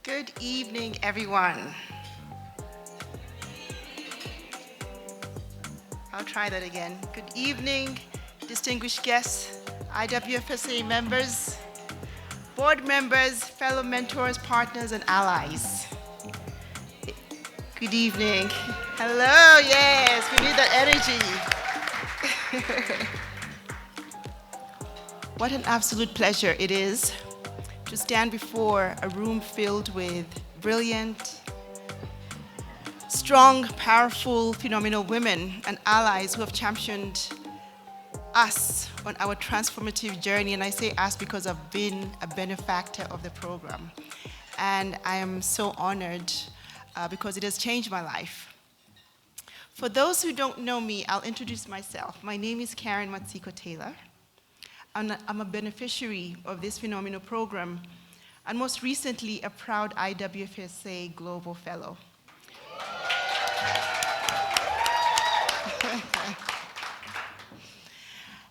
Good evening, everyone. I'll try that again. Good evening, distinguished guests, IWFSA members, board members, fellow mentors, partners, and allies. Good evening. Hello, yes, we need that energy. What an absolute pleasure it is to stand before a room filled with brilliant, strong, powerful, phenomenal women and allies who have championed us on our transformative journey. And I say us because I've been a benefactor of the program. And I am so honored because it has changed my life. For those who don't know me, I'll introduce myself. My name is Karen Matsiko-Taylor. I'm a beneficiary of this phenomenal program, and most recently, a proud IWFSA Global Fellow.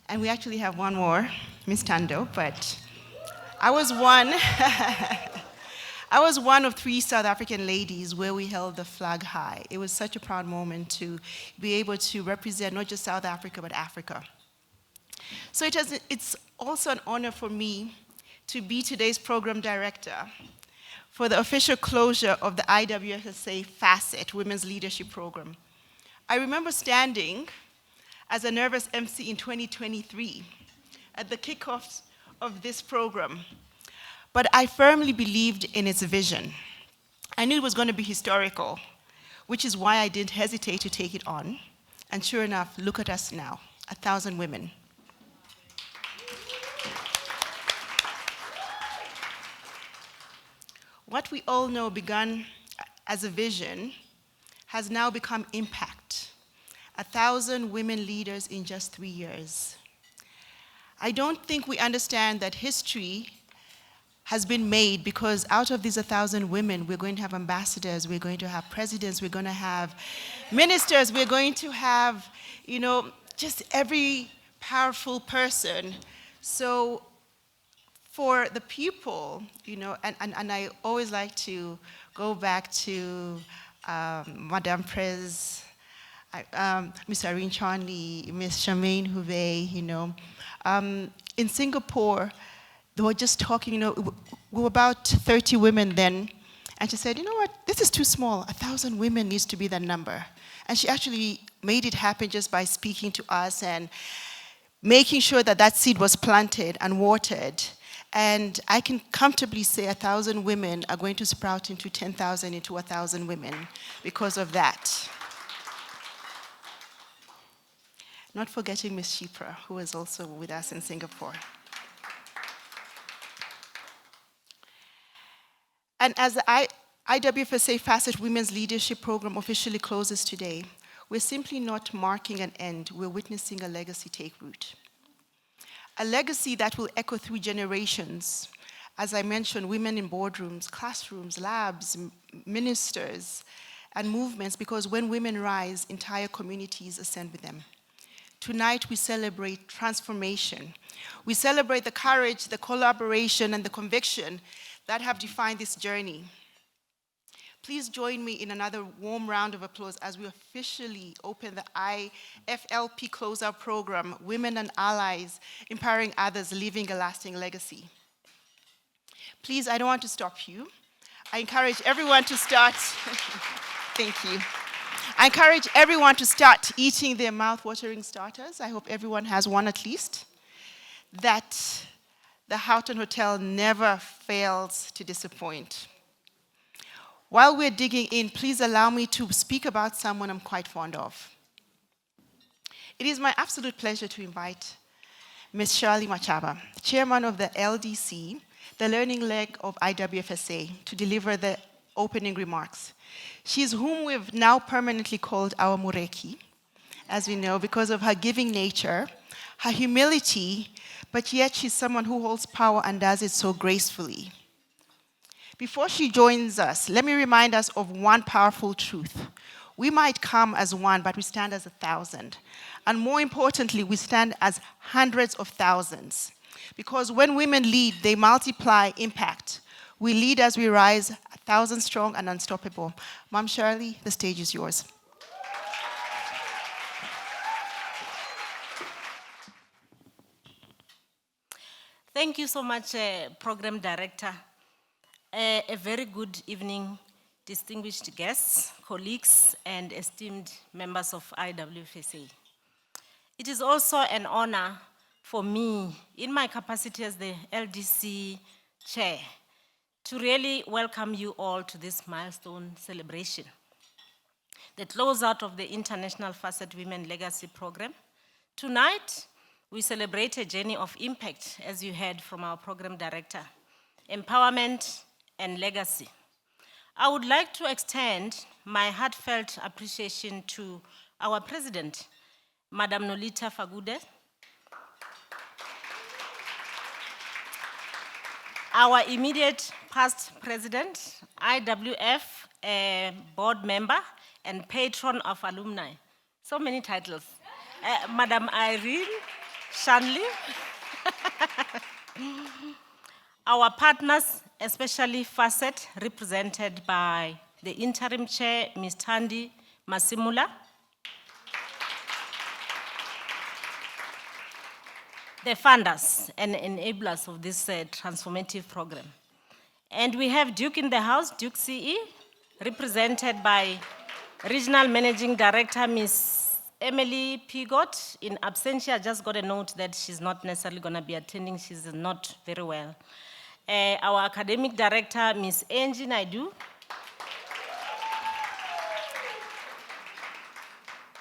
And we actually have one more, Ms. Tando, but I was one of 3 South African ladies where we held the flag high. It was such a proud moment to be able to represent not just South Africa, but Africa. So it's also an honor for me to be today's program director for the official closure of the IWFSA FASSET Women's Leadership Programme. I remember standing as a nervous MC in 2023 at the kickoff of this program, but I firmly believed in its vision. I knew it was going to be historical, which is why I didn't hesitate to take it on. And sure enough, look at us now, 1,000 women. What we all know began as a vision has now become impact. 1,000 women leaders in just 3 years. I don't think we understand that history has been made because out of these 1,000 women, we're going to have ambassadors, we're going to have presidents, we're going to have ministers, we're going to have, just every powerful person. So for the people, and I always like to go back to Madame Prez, Ms. Irene Charnley, Ms. Charmaine Houvet, in Singapore, they were just talking, we were about 30 women then, and she said, you know what, this is too small, 1,000 women needs to be that number. And she actually made it happen just by speaking to us and making sure that that seed was planted and watered. And I can comfortably say 1,000 women are going to sprout into 10,000, into 1,000 women because of that. Not forgetting Ms. Shipra, who is also with us in Singapore. And as the IWFSA FASSET Women's Leadership Programme officially closes today, we're simply not marking an end, we're witnessing a legacy take root. A legacy that will echo through generations. As I mentioned, women in boardrooms, classrooms, labs, ministers, and movements, because when women rise, entire communities ascend with them. Tonight, we celebrate transformation. We celebrate the courage, the collaboration, and the conviction that have defined this journey. Please join me in another warm round of applause as we officially open the IFWLP Closeout program, Women and Allies, Empowering Others, Leaving a Lasting Legacy. Please, I don't want to stop you. I encourage everyone to start, thank you. I encourage everyone to start eating their mouth-watering starters. I hope everyone has one at least. That the Houghton Hotel never fails to disappoint. While we're digging in, please allow me to speak about someone I'm quite fond of. It is my absolute pleasure to invite Ms. Shirley Machaba, chairman of the LDC, the learning leg of IWFSA, to deliver the opening remarks. She is whom we've now permanently called our Mureki, as we know, because of her giving nature, her humility, but yet she's someone who holds power and does it so gracefully. Before she joins us, let me remind us of one powerful truth. We might come as one, but we stand as 1,000. And more importantly, we stand as hundreds of thousands. Because when women lead, they multiply impact. We lead as we rise, 1,000 strong and unstoppable. Mom Shirley, the stage is yours. Thank you so much, Program Director. A very good evening, distinguished guests, colleagues, and esteemed members of IWFSA. It is also an honor for me, in my capacity as the LDC Chair, to really welcome you all to this milestone celebration. The closeout of the International FASSET Women Legacy Programme. Tonight, we celebrate a journey of impact, as you heard from our Program Director, empowerment and legacy. I would like to extend my heartfelt appreciation to our President, Madam Nolita Fagude, our immediate past President, IWF board member, and patron of alumni. So many titles. Madam Irene Shanley, our partners, especially FASSET, represented by the interim chair, Ms. Thandi Masimula, the funders and enablers of this transformative program. And we have Duke in the house, Duke CE, represented by Regional Managing Director, Ms. Emily Pigot. In absentia, I just got a note that she's not necessarily going to be attending. She's not very well. Our Academic Director, Ms. Angie Naidu.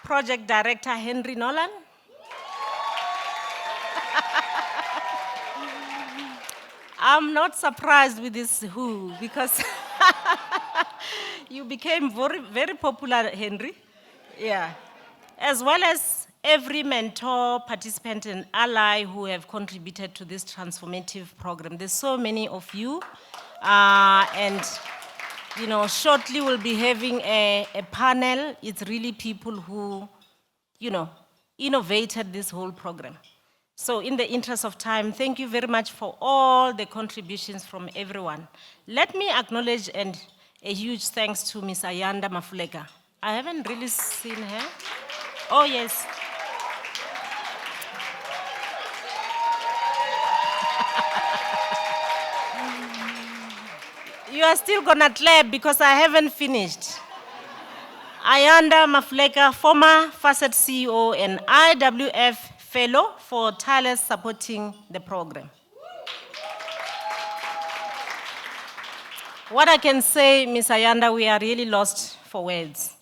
Project Director, Henry Nolan. I'm not surprised with this who, because you became very, very popular, Henry. Yeah. As well as every mentor, participant, and ally who have contributed to this transformative program. There's so many of you. And, you know, shortly we'll be having a panel. It's really people who, you know, innovated this whole program. So in the interest of time, thank you very much for all the contributions from everyone. Let me acknowledge and a huge thanks to Ms. Ayanda Mafuleka. I haven't really seen her. Oh, yes. You are still gonna clap because I haven't finished. Ayanda Mafuleka, former FASSET CEO and IWF Fellow for tireless supporting the program. What I can say, Ms. Ayanda, we are really lost for words.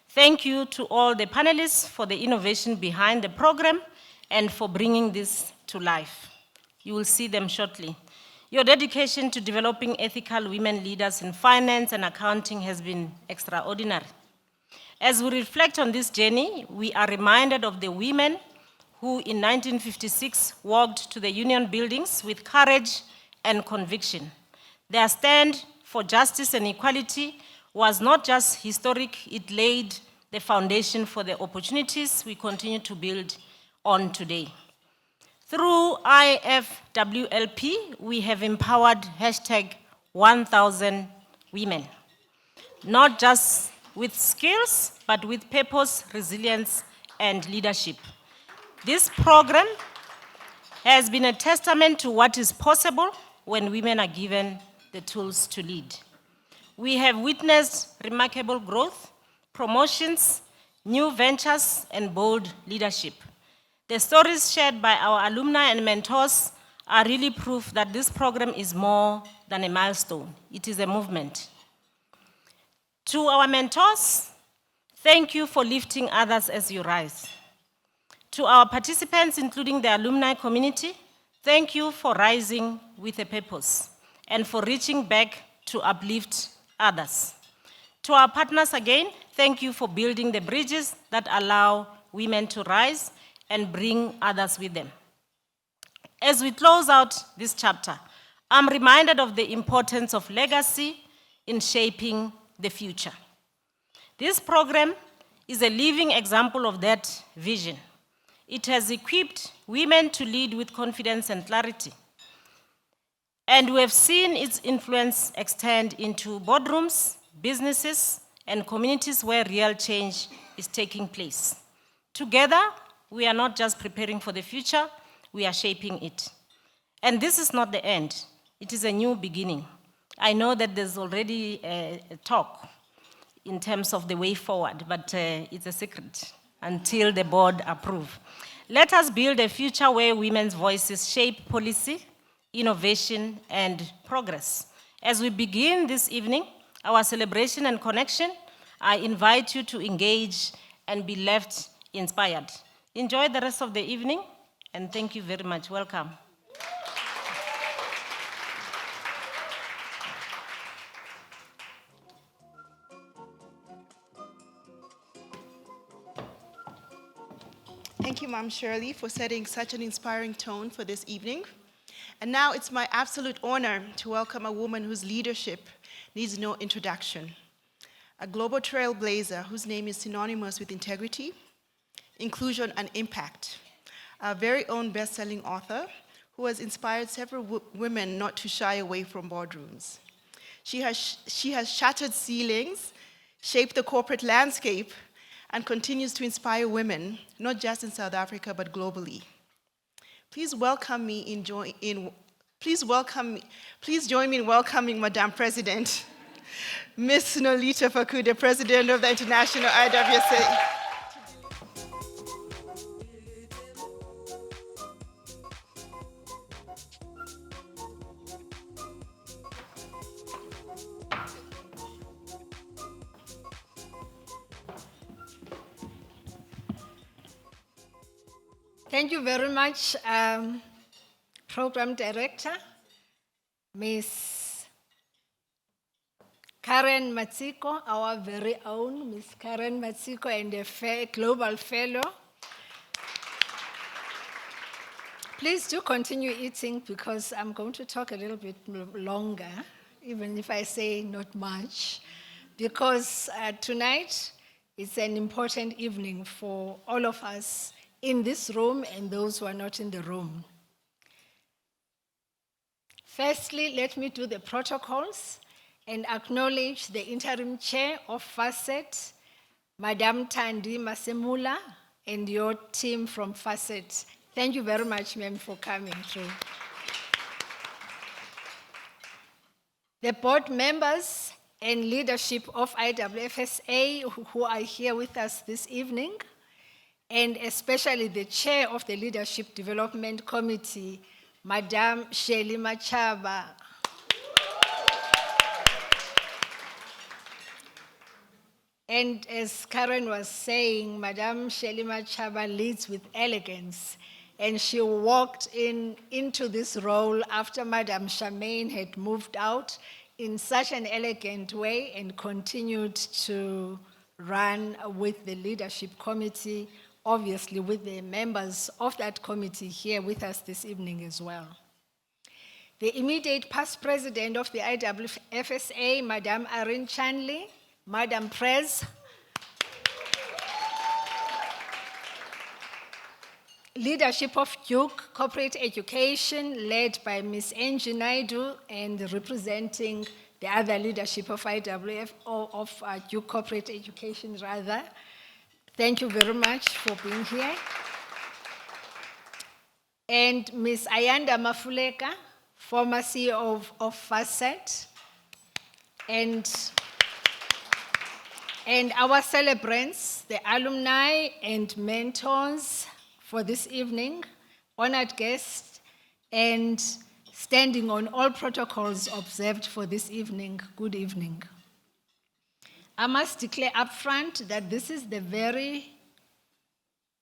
Thank you to all the panelists for the innovation behind the program and for bringing this to life. You will see them shortly. Your dedication to developing ethical women leaders in finance and accounting has been extraordinary. As we reflect on this journey, we are reminded of the women who in 1956 walked to the union buildings with courage and conviction. Their stand for justice and equality was not just historic, it laid the foundation for the opportunities we continue to build on today. Through IFWLP, we have empowered #1000 women, not just with skills, but with purpose, resilience, and leadership. This program has been a testament to what is possible when women are given the tools to lead. We have witnessed remarkable growth, promotions, new ventures, and bold leadership. The stories shared by our alumni and mentors are really proof that this program is more than a milestone. It is a movement. To our mentors, thank you for lifting others as you rise. To our participants, including the alumni community, thank you for rising with a purpose and for reaching back to uplift others. To our partners again, thank you for building the bridges that allow women to rise and bring others with them. As we close out this chapter, I'm reminded of the importance of legacy in shaping the future. This program is a living example of that vision. It has equipped women to lead with confidence and clarity. And we have seen its influence extend into boardrooms, businesses, and communities where real change is taking place. Together, we are not just preparing for the future, we are shaping it. And this is not the end, it is a new beginning. I know that there's already a talk in terms of the way forward, but it's a secret until the board approve. Let us build a future where women's voices shape policy, innovation, and progress. As we begin this evening, our celebration and connection, I invite you to engage and be left inspired. Enjoy the rest of the evening, and thank you very much. Welcome. Thank you, Ma'am Shirley, for setting such an inspiring tone for this evening. And now it's my absolute honor to welcome a woman whose leadership needs no introduction. A global trailblazer whose name is synonymous with integrity, inclusion, and impact. Our very own best-selling author who has inspired several women not to shy away from boardrooms. She has shattered ceilings, shaped the corporate landscape, and continues to inspire women, not just in South Africa, but globally. Please join me in welcoming Madam President, Ms. Nolita Fakude, President of the International IWSA. Thank you very much, Program Director, Ms. Karen Matsiko, our very own Ms. Karen Matsiko, and a Global Fellow. Please do continue eating because I'm going to talk a little bit longer, even if I say not much, because tonight is an important evening for all of us in this room and those who are not in the room. Firstly, let me do the protocols and acknowledge the interim chair of FASSET, Madam Tandi Masemula, and your team from FASSET. Thank you very much, ma'am, for coming through. The board members and leadership of IWFSA who are here with us this evening, and especially the chair of the Leadership Development Committee, Madam Shirley Machaba. And as Karen was saying, Madam Shirley Machaba leads with elegance, and she walked into this role after Madam Charmaine had moved out in such an elegant way and continued to run with the Leadership Committee, obviously with the members of that committee here with us this evening as well. The immediate past president of the IWFSA, Madam Irene Chanley, Madam Prez, leadership of Duke Corporate Education, led by Ms. Angie Naidu, and representing the other leadership of Duke Corporate Education, rather. Thank you very much for being here. And Ms. Ayanda Mafuleka, former CEO of FASSET, and our celebrants, the alumni and mentors for this evening, honored guests, and standing on all protocols observed for this evening, good evening. I must declare upfront that this is the very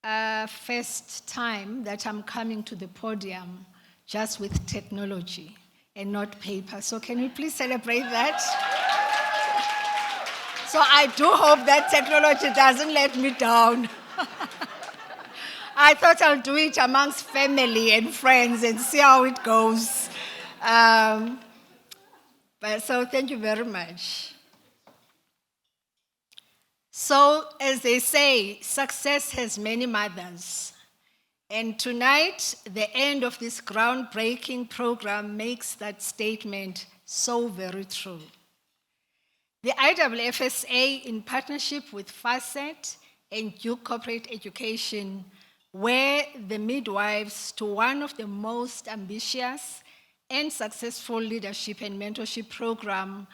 first time that I'm coming to the podium just with technology and not paper. So can we please celebrate that? So I do hope that technology doesn't let me down. I thought I'll do it amongst family and friends and see how it goes. So thank you very much. So, as they say, success has many mothers. And tonight, the end of this groundbreaking program makes that statement so very true. The IWFSA, in partnership with FASSET and Duke Corporate Education, were the midwives to one of the most ambitious and successful leadership and mentorship program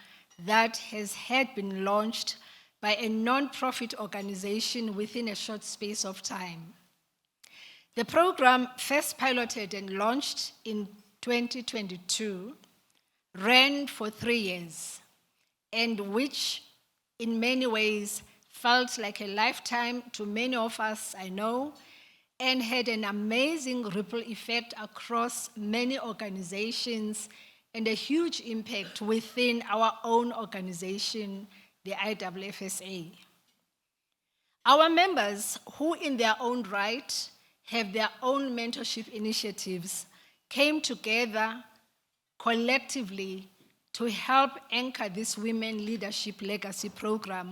that has had been launched by a non-profit organization within a short space of time. The program, first piloted and launched in 2022, ran for 3 years, and which in many ways felt like a lifetime to many of us, I know, and had an amazing ripple effect across many organizations and a huge impact within our own organization, the IWFSA. Our members, who in their own right have their own mentorship initiatives, came together collectively to help anchor this Women Leadership Legacy Program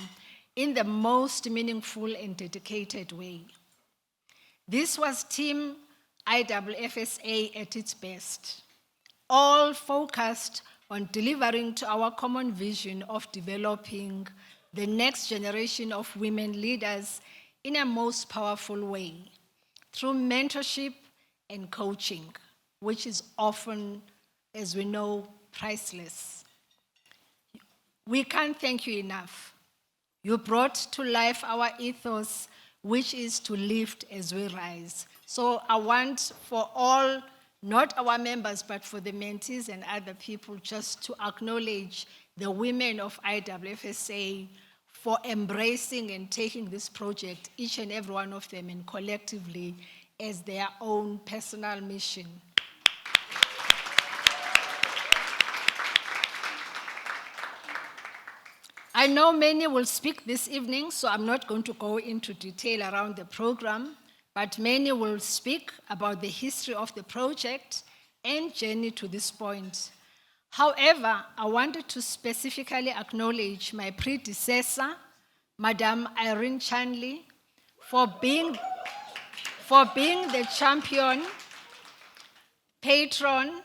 in the most meaningful and dedicated way. This was Team IWFSA at its best, all focused on delivering to our common vision of developing the next generation of women leaders in a most powerful way, through mentorship and coaching, which is often, as we know, priceless. We can't thank you enough. You brought to life our ethos, which is to lift as we rise. So I want for all, not our members, but for the mentees and other people, just to acknowledge the women of IWFSA for embracing and taking this project, each and every one of them, and collectively as their own personal mission. I know many will speak this evening, so I'm not going to go into detail around the program, but many will speak about the history of the project and journey to this point. However, I wanted to specifically acknowledge my predecessor, Madam Irene Chanley, for being the champion, patron,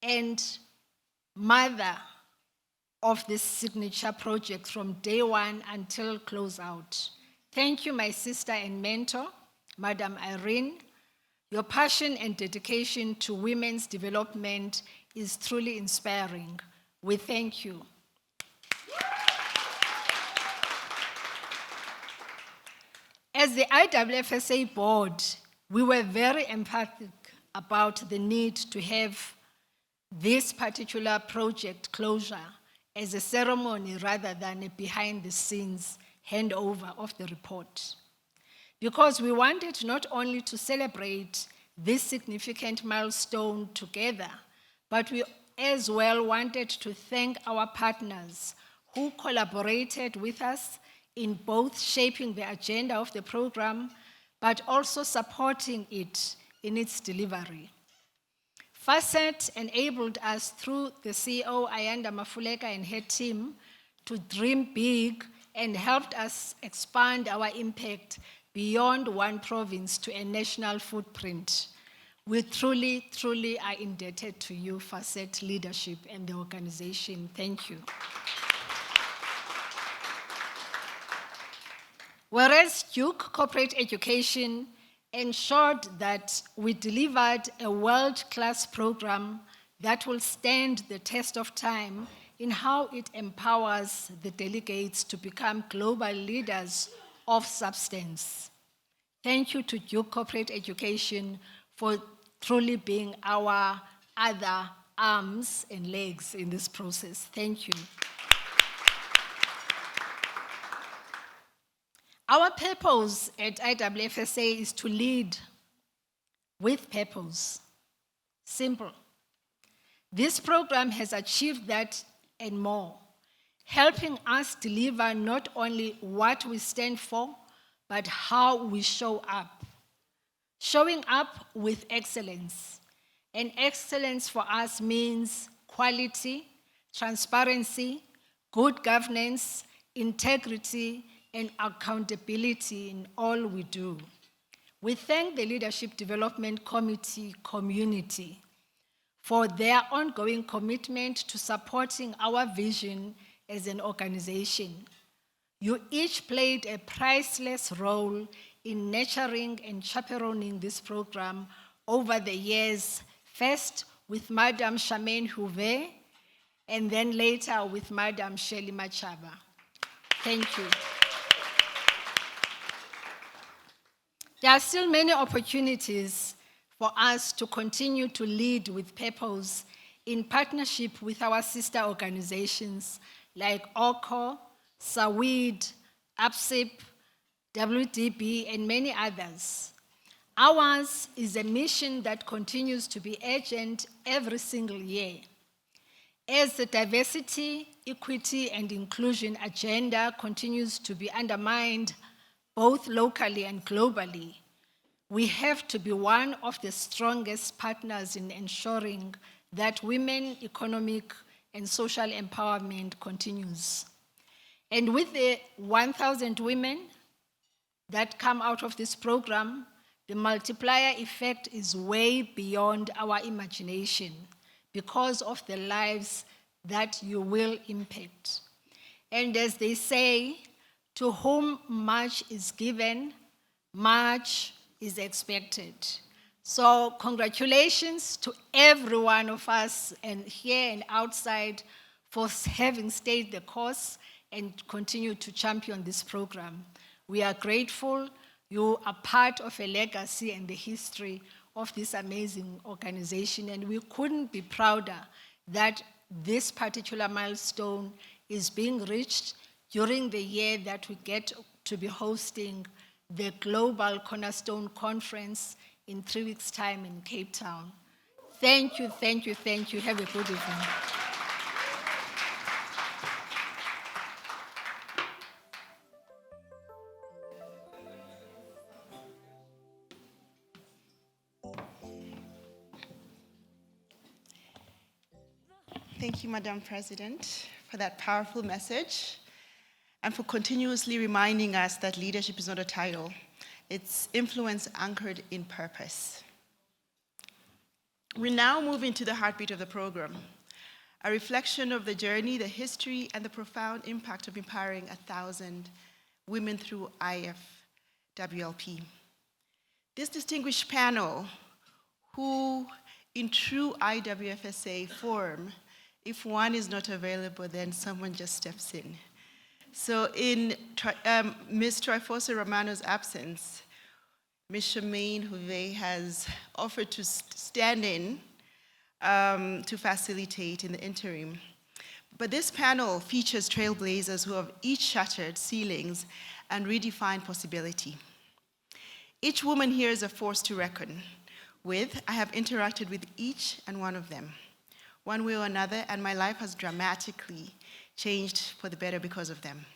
and mother of this signature project from day one until closeout. Thank you, my sister and mentor, Madam Irene. Your passion and dedication to women's development is truly inspiring. We thank you. As the IWFSA board, we were very emphatic about the need to have this particular project closure as a ceremony rather than a behind-the-scenes handover of the report. Because we wanted not only to celebrate this significant milestone together, but we as well wanted to thank our partners who collaborated with us in both shaping the agenda of the program, but also supporting it in its delivery. FASSET enabled us through the CEO, Ayanda Mafuleka, and her team to dream big and helped us expand our impact beyond one province to a national footprint. We truly, truly are indebted to you, FASSET leadership and the organization. Thank you. Whereas Duke Corporate Education ensured that we delivered a world-class program that will stand the test of time in how it empowers the delegates to become global leaders of substance. Thank you to Duke Corporate Education for truly being our other arms and legs in this process. Thank you. Our purpose at IWFSA is to lead with purpose. Simple. This program has achieved that and more, helping us deliver not only what we stand for, but how we show up. Showing up with excellence. And excellence for us means quality, transparency, good governance, integrity, and accountability in all we do. We thank the Leadership Development Committee community for their ongoing commitment to supporting our vision as an organization. You each played a priceless role in nurturing and chaperoning this program over the years, first with Madam Charmaine Houvet, and then later with Madam Shirley Machaba. Thank you. There are still many opportunities for us to continue to lead with purpose in partnership with our sister organizations like OCO, SAWID, APSIP, WDB, and many others. Ours is a mission that continues to be urgent every single year. As the diversity, equity, and inclusion agenda continues to be undermined both locally and globally, we have to be one of the strongest partners in ensuring that women economic and social empowerment continues. And with the 1,000 women that come out of this program, the multiplier effect is way beyond our imagination because of the lives that you will impact. And as they say, to whom much is given, much is expected. So congratulations to every one of us, and here and outside, for having stayed the course and continue to champion this program. We are grateful. You are part of a legacy and the history of this amazing organization, and we couldn't be prouder that this particular milestone is being reached during the year that we get to be hosting the Global Cornerstone Conference in 3 weeks' time in Cape Town. Thank you, thank you, thank you. Have a good evening. Thank you, Madam President, for that powerful message and for continuously reminding us that leadership is not a title. It's influence anchored in purpose. We now move into the heartbeat of the program, a reflection of the journey, the history, and the profound impact of empowering 1,000 women through IFWLP. This distinguished panel, who in true IWFSA form, if one is not available, then someone just steps in. So in Ms. Trifosa Romano's absence, Ms. Charmaine Houvet has offered to stand in to facilitate in the interim. But this panel features trailblazers who have each shattered ceilings and redefined possibility. Each woman here is a force to reckon with. I have interacted with each and one of them, one way or another, and my life has dramatically changed for the better because of them.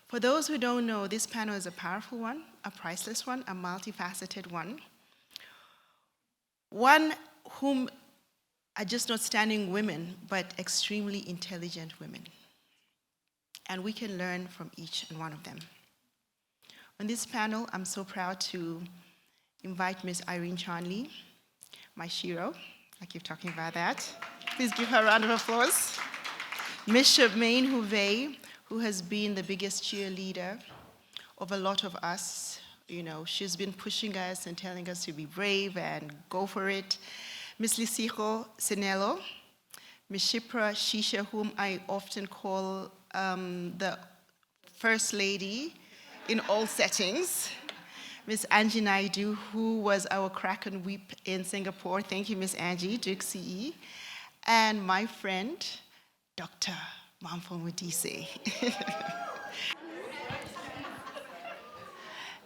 For those who don't know, this panel is a powerful one, a priceless one, a multifaceted one whom are just not standing women, but extremely intelligent women. And we can learn from each and one of them. On this panel, I'm so proud to invite Ms. Irene Charnley, my Shiro. I keep talking about that. Please give her a round of applause. Ms. Charmaine Houvet, who has been the biggest cheerleader of a lot of us. You know, she's been pushing us and telling us to be brave and go for it. Ms. Lisiko Sinelo, Ms. Shipra Shisha, whom I often call the First Lady in all settings. Ms. Angie Naidu, who was our Kraken Whip in Singapore. Thank you, Ms. Angie, Duke CE. And my friend, Dr. Mamfo Modise.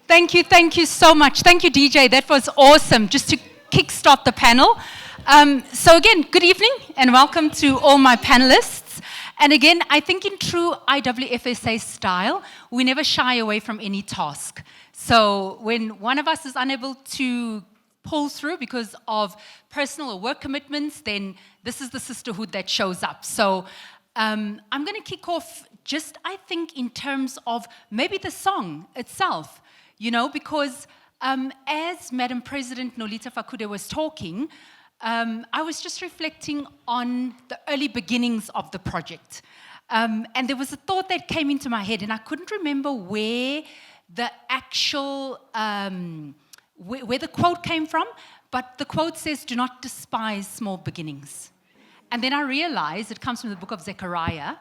Thank you so much. Thank you, DJ. That was awesome, just to kickstart the panel. So again, good evening and welcome to all my panelists. And again, I think in true IWFSA style, we never shy away from any task. So when one of us is unable to pull through because of personal or work commitments, then this is the sisterhood that shows up. So I'm going to kick off just, I think, in terms of maybe the song itself, you know, because As Madam President Nolita Fakude was talking, I was just reflecting on the early beginnings of the project. And there was a thought that came into my head, and I couldn't remember where the actual, where the quote came from, but the quote says, "Do not despise small beginnings." And then I realized it comes from the book of Zechariah,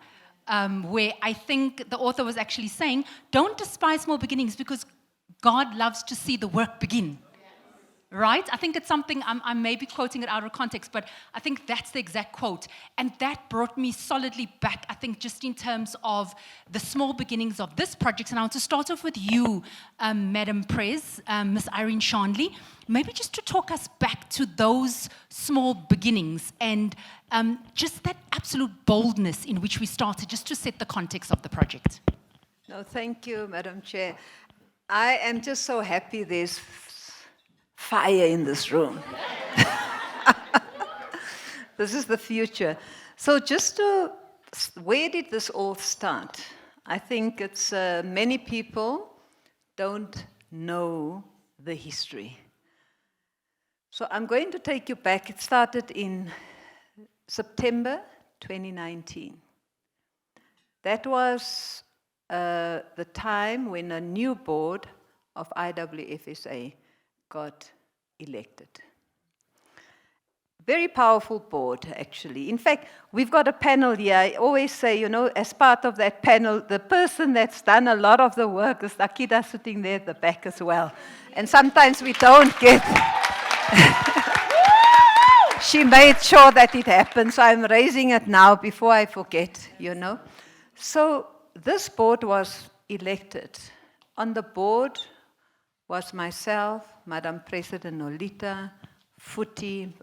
where I think the author was actually saying, don't despise small beginnings because God loves to see the work begin. Right? I think it's something, I may be quoting it out of context, but I think that's the exact quote. And that brought me solidly back, I think, just in terms of the small beginnings of this project. And I want to start off with you, Madam Pres, Ms. Irene Shandley, maybe just to talk us back to those small beginnings and just that absolute boldness in which we started, just to set the context of the project. No, thank you, Madam Chair. I am just so happy there's fire in this room. This is the future. So just to, where did this all start? I think it's many people don't know the history. So I'm going to take you back. It started in September 2019. That was the time when a new board of IWFSA got elected. Very powerful board, actually. In fact, we've got a panel here. I always say, you know, as part of that panel, the person that's done a lot of the work is Akida, sitting there at the back as well. And sometimes we don't get... She made sure that it happened, so I'm raising it now before I forget, you know. So this board was elected. On the board was myself, Madam President Nolita, Futi,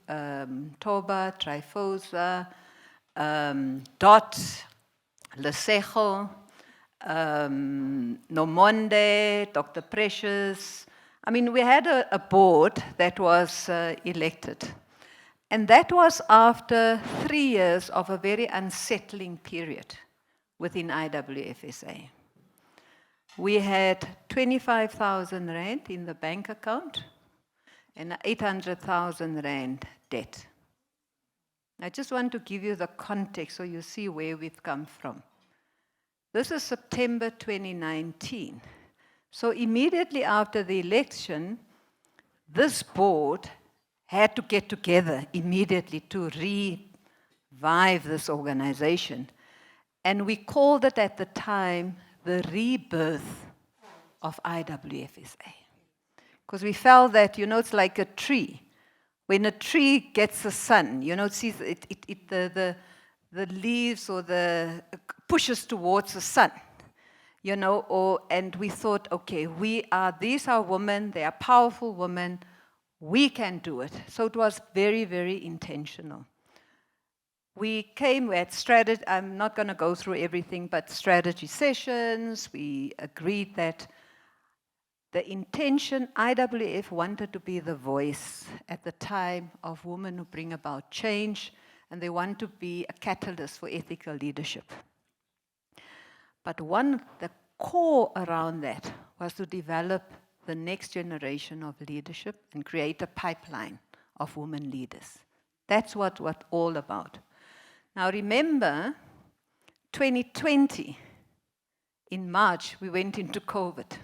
Toba, Trifosa, Dot, Lesejo, Nomonde, Dr. Precious. I mean, we had a board that was elected. And that was after 3 years of a very unsettling period within IWFSA. We had 25,000 rand in the bank account and 800,000 rand debt. I just want to give you the context so you see where we've come from. This is September 2019. So immediately after the election, this board had to get together immediately to revive this organization. And we called it at the time the rebirth of IWFSA. Because we felt that, you know, it's like a tree. When a tree gets the sun, you know, the leaves or the pushes towards the sun, you know, and we thought, okay, these are women, they are powerful women, we can do it. So it was very, very intentional. We had strategy, I'm not going to go through everything, but strategy sessions. We agreed that the intention, IWF wanted to be the voice at the time of women who bring about change, and they want to be a catalyst for ethical leadership. But the core around that was to develop the next generation of leadership and create a pipeline of women leaders. That's what all about. Now remember, 2020, in March, we went into COVID.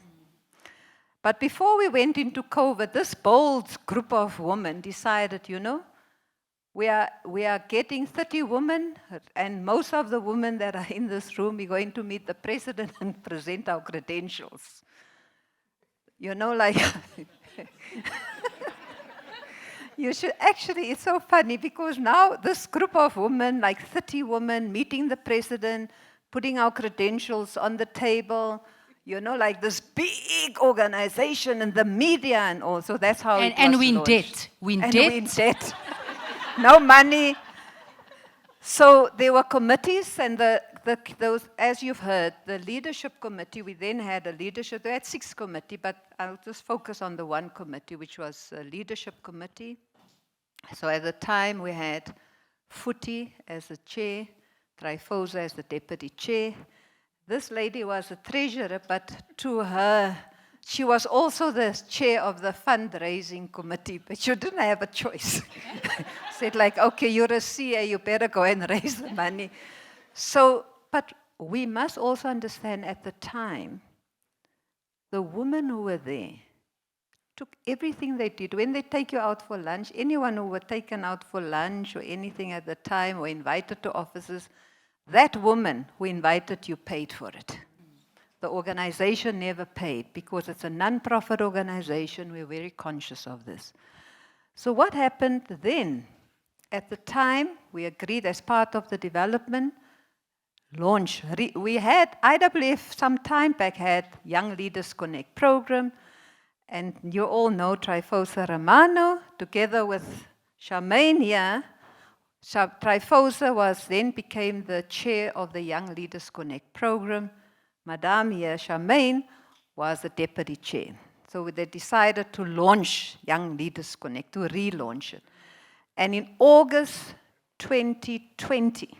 But before we went into COVID, this bold group of women decided, you know, we are getting 30 women, and most of the women that are in this room, we're going to meet the president and present our credentials. You know, like... You should actually, it's so funny because now this group of women, like 30 women, meeting the president, putting our credentials on the table, you know, like this big organization and the media and all. So that's how it was And we in launched. debt. We in debt. No money. So there were committees and those, as you've heard, the leadership committee, we then had a leadership, we had 6 committees, but I'll just focus on the one committee, which was a leadership committee. So at the time we had Futi as the chair, Trifosa as the deputy chair. This lady was a treasurer, but to her she was also the chair of the fundraising committee, but you didn't have a choice. Said like, okay, you're a CA, you better go and raise the money. So, but we must also understand at the time, the women who were there took everything they did. When they take you out for lunch, anyone who were taken out for lunch or anything at the time or invited to offices, that woman who invited you paid for it. The organization never paid because it's a non-profit organization. We're very conscious of this. So what happened then? At the time, we agreed as part of the development launch. We had, IWF some time back had Young Leaders Connect program, and you all know Tryphosa Romano, together with Charmaine here. Tryphosa then became the chair of the Young Leaders Connect program. Madame here, Charmaine, was the deputy chair. So they decided to launch Young Leaders Connect, to relaunch it. And in August 2020,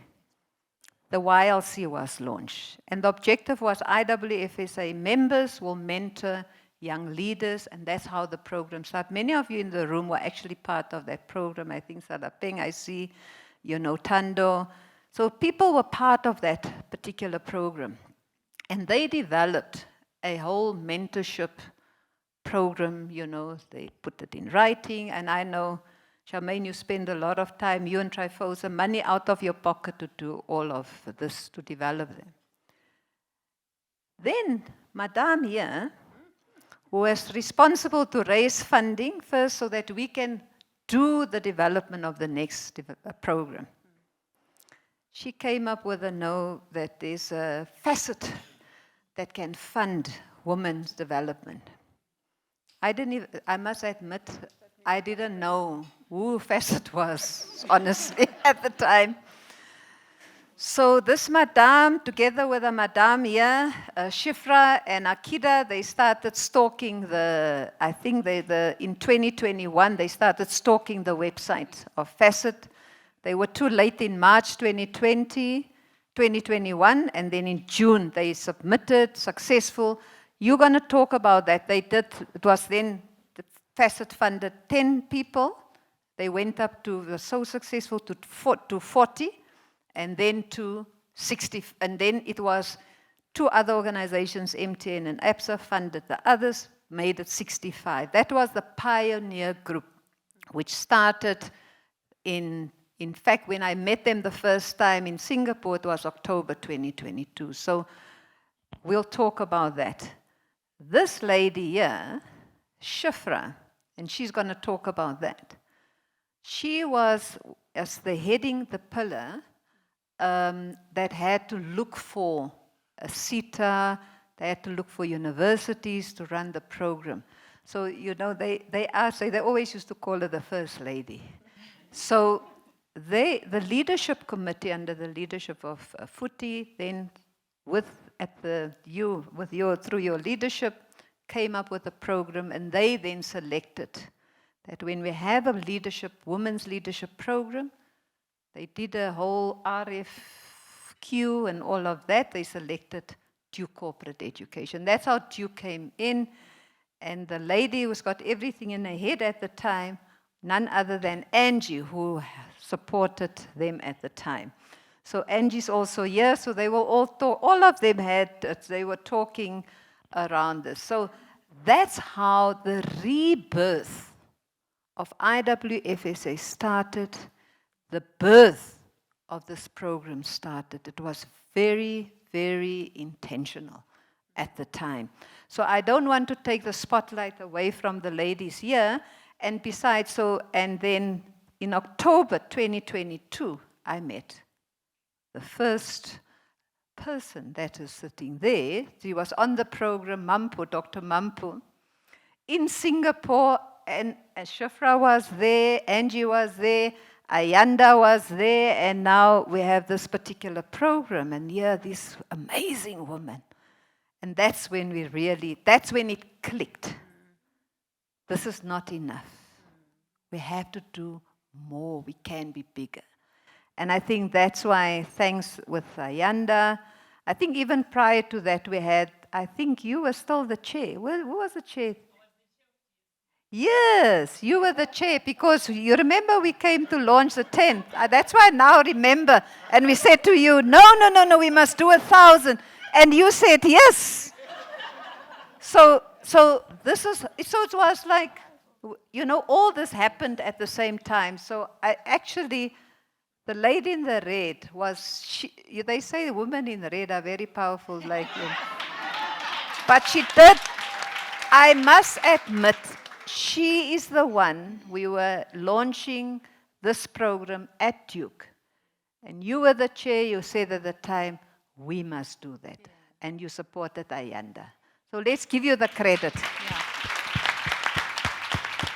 the YLC was launched. And the objective was IWFSA members will mentor young leaders, and that's how the program started. Many of you in the room were actually part of that program. I think Sadapeng, I see, you know, Tando. So people were part of that particular program. And they developed a whole mentorship program, you know, they put it in writing, and I know, Charmaine, you spend a lot of time, you and Tryphosa, money out of your pocket to do all of this, to develop them. Then, Madame here, who was responsible to raise funding first so that we can do the development of the next program. She came up with that there's a FASSET that can fund women's development. I must admit, I didn't know who FASSET was, honestly, at the time. So this madame, together with a madame here, Shifra and Akida, they started stalking I think in 2021, they started stalking the website of FASSET. They were too late in March 2021, and then in June, they submitted, successful. You're going to talk about that. They did, it was then, the FASSET funded 10 people. They went up to, were so successful to 40. And then to 60, and then it was 2 other organizations, MTN and ABSA, funded the others, made it 65. That was the pioneer group, which started in fact, when I met them the first time in Singapore, it was October 2022. So we'll talk about that. This lady here, Shifra, and she's going to talk about that. She was, as the heading the pillar, that had to look for a CETA, they had to look for universities to run the program. So, you know, they always used to call her the First Lady. So the leadership committee under the leadership of Futi, then through your leadership, came up with a program, and they then selected that when we have a women's leadership program, they did a whole RFQ and all of that. They selected Duke Corporate Education. That's how Duke came in. And the lady who's got everything in her head at the time, none other than Angie, who supported them at the time. So Angie's also here. So they were all of them they were talking around this. So that's how the rebirth of IWFSA started. The birth of this program started. It was very, very intentional at the time. So I don't want to take the spotlight away from the ladies here. And besides, and then in October 2022, I met the first person that is sitting there. She was on the program, Mampu, Dr. Mampu, in Singapore, and Shifra was there, Angie was there, Ayanda was there, and now we have this particular program, and here this amazing woman. And that's when that's when it clicked. This is not enough. We have to do more. We can be bigger. And I think that's why, thanks with Ayanda, I think even prior to that we had I think you were still the chair. Who was the chair? Yes, you were the chair because you remember we came to launch the tent. That's why I now remember. And we said to you, no, we must do 1,000. And you said yes. So it was like, all this happened at the same time. So the lady in the red they say women in red are very powerful like you. But she did, I must admit, she is the one. We were launching this program at Duke. And you were the chair, you said at the time, we must do that. Yeah. And you supported Ayanda. So let's give you the credit. Yeah.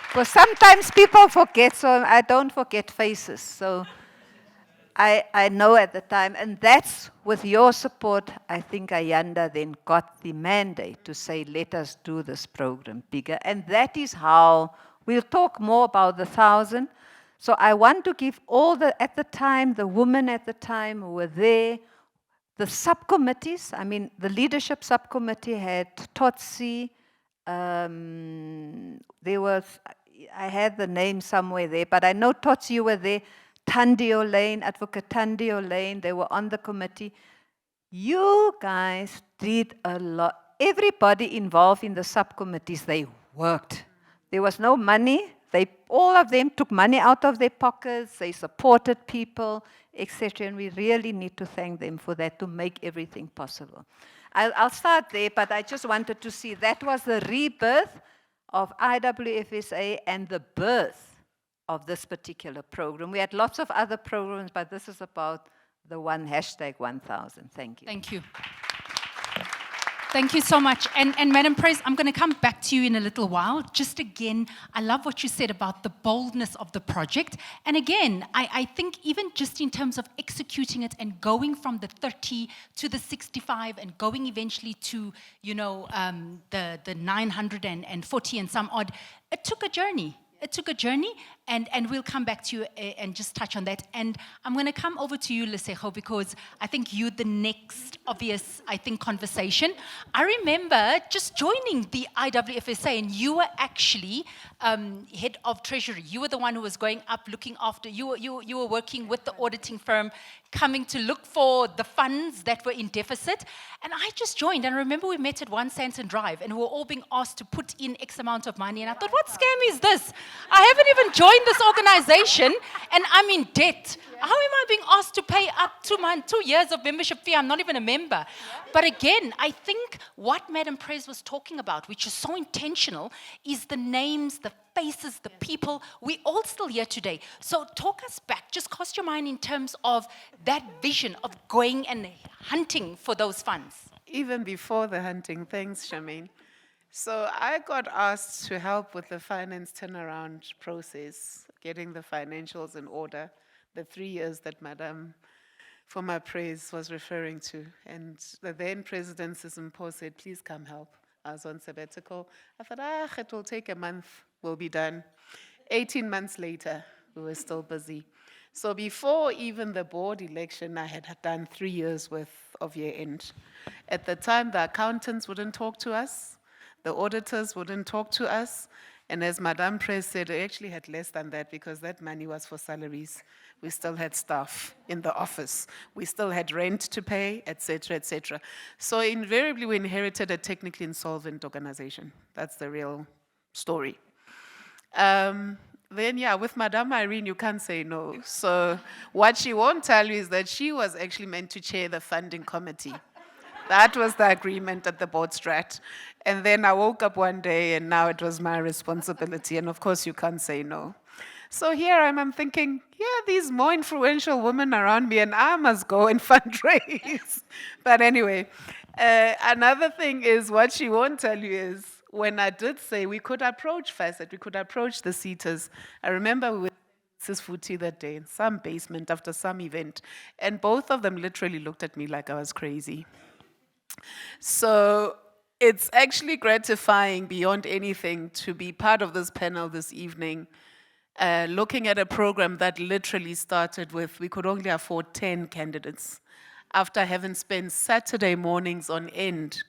Because sometimes people forget, so I don't forget faces. So I know at the time, and that's with your support, I think Ayanda then got the mandate to say, let us do this program bigger. And that is how, we'll talk more about the 1,000. So I want to give at the time, the women at the time who were there, the subcommittees. I mean, the leadership subcommittee had Totsi, I had the name somewhere there, but I know Totsi, you were there. Tandio Lane, Advocate Tandio Lane, they were on the committee. You guys did a lot. Everybody involved in the subcommittees, they worked. There was no money. All of them took money out of their pockets. They supported people, etc. And we really need to thank them for that, to make everything possible. I'll start there, but I just wanted to see that was the rebirth of IWFSA and the birth of this particular program. We had lots of other programs, but this is about the one #1000. Thank you. Thank you. Thank you so much. And Madam Prez, I'm going to come back to you in a little while. Just again, I love what you said about the boldness of the project. And again, I think even just in terms of executing it and going from the 30 to the 65 and going eventually to, the 940 and some odd, it took a journey. It took a journey, and we'll come back to you and just touch on that. And I'm going to come over to you, Lesego, because I think you're the next obvious, conversation. I remember just joining the IWFSA, and you were actually head of treasury. You were the one who was going up, looking after. You were working with the auditing firm, coming to look for the funds that were in deficit. And I just joined, and I remember we met at One Sanson Drive, and we were all being asked to put in X amount of money. And I thought, what scam is this? I haven't even joined this organization, and I'm in debt. How am I being asked to pay up 2 years of membership fee? I'm not even a member. But again, I think what Madam Prez was talking about, which is so intentional, is the names, the faces, the people. We're all still here today. So talk us back, just cast your mind in terms of that vision of going and hunting for those funds. Even before the hunting, thanks, Charmaine. So I got asked to help with the finance turnaround process, getting the financials in order, the 3 years that Madam for my praise was referring to. And the then President Sisimpo said, please come help. I was on sabbatical. I thought, it will take a month, we'll be done. 18 months later, we were still busy. So before even the board election, I had done 3 years worth of year end. At the time, the accountants wouldn't talk to us. The auditors wouldn't talk to us. And as Madame Prez said, we actually had less than that because that money was for salaries. We still had staff in the office. We still had rent to pay, etc., etc. So invariably, we inherited a technically insolvent organization. That's the real story. Then, with Madame Irene, you can't say no. So what she won't tell you is that she was actually meant to chair the funding committee. That was the agreement at the board strat. And then I woke up one day and now it was my responsibility. And of course, you can't say no. So here I'm thinking, these more influential women around me and I must go and fundraise. But anyway, another thing is what she won't tell you is when I did say we could approach FASSET, we could approach the seaters. I remember we were Mrs. Futi that day in some basement after some event. And both of them literally looked at me like I was crazy. So it's actually gratifying beyond anything to be part of this panel this evening, looking at a program that literally started with, we could only afford 10 candidates after having spent Saturday mornings on end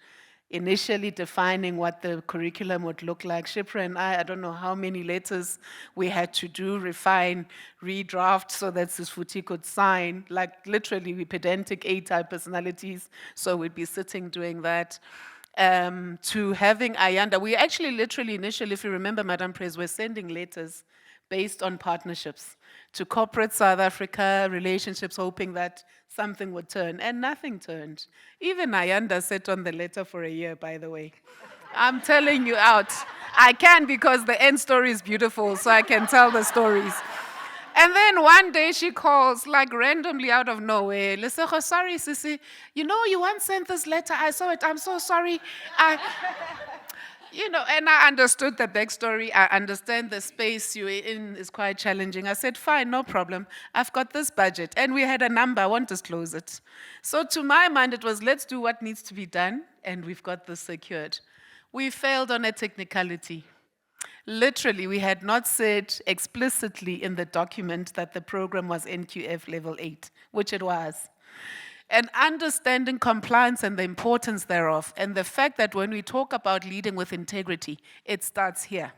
initially defining what the curriculum would look like. Shipra and I don't know how many letters we had to do, refine, redraft so that Sisfuti could sign. Like literally, we pedantic A-type personalities, so we'd be sitting doing that. To having Ayanda, we actually literally initially, if you remember, Madam Pres, we're sending letters based on partnerships to corporate South Africa relationships, hoping that something would turn, and nothing turned. Even Ayanda sat on the letter for a year, by the way. I'm telling you out. I can because the end story is beautiful, so I can tell the stories. And then one day she calls, like randomly out of nowhere, Lesego, sorry, Sissy, you know, you once sent this letter, I saw it, I'm so sorry. You know, and I understood the backstory. I understand the space you're in is quite challenging. I said, fine, no problem. I've got this budget. And we had a number, I won't disclose it. So to my mind, it was, let's do what needs to be done, and we've got this secured. We failed on a technicality. Literally, we had not said explicitly in the document that the program was NQF level 8, which it was. And understanding compliance and the importance thereof, and the fact that when we talk about leading with integrity, it starts here.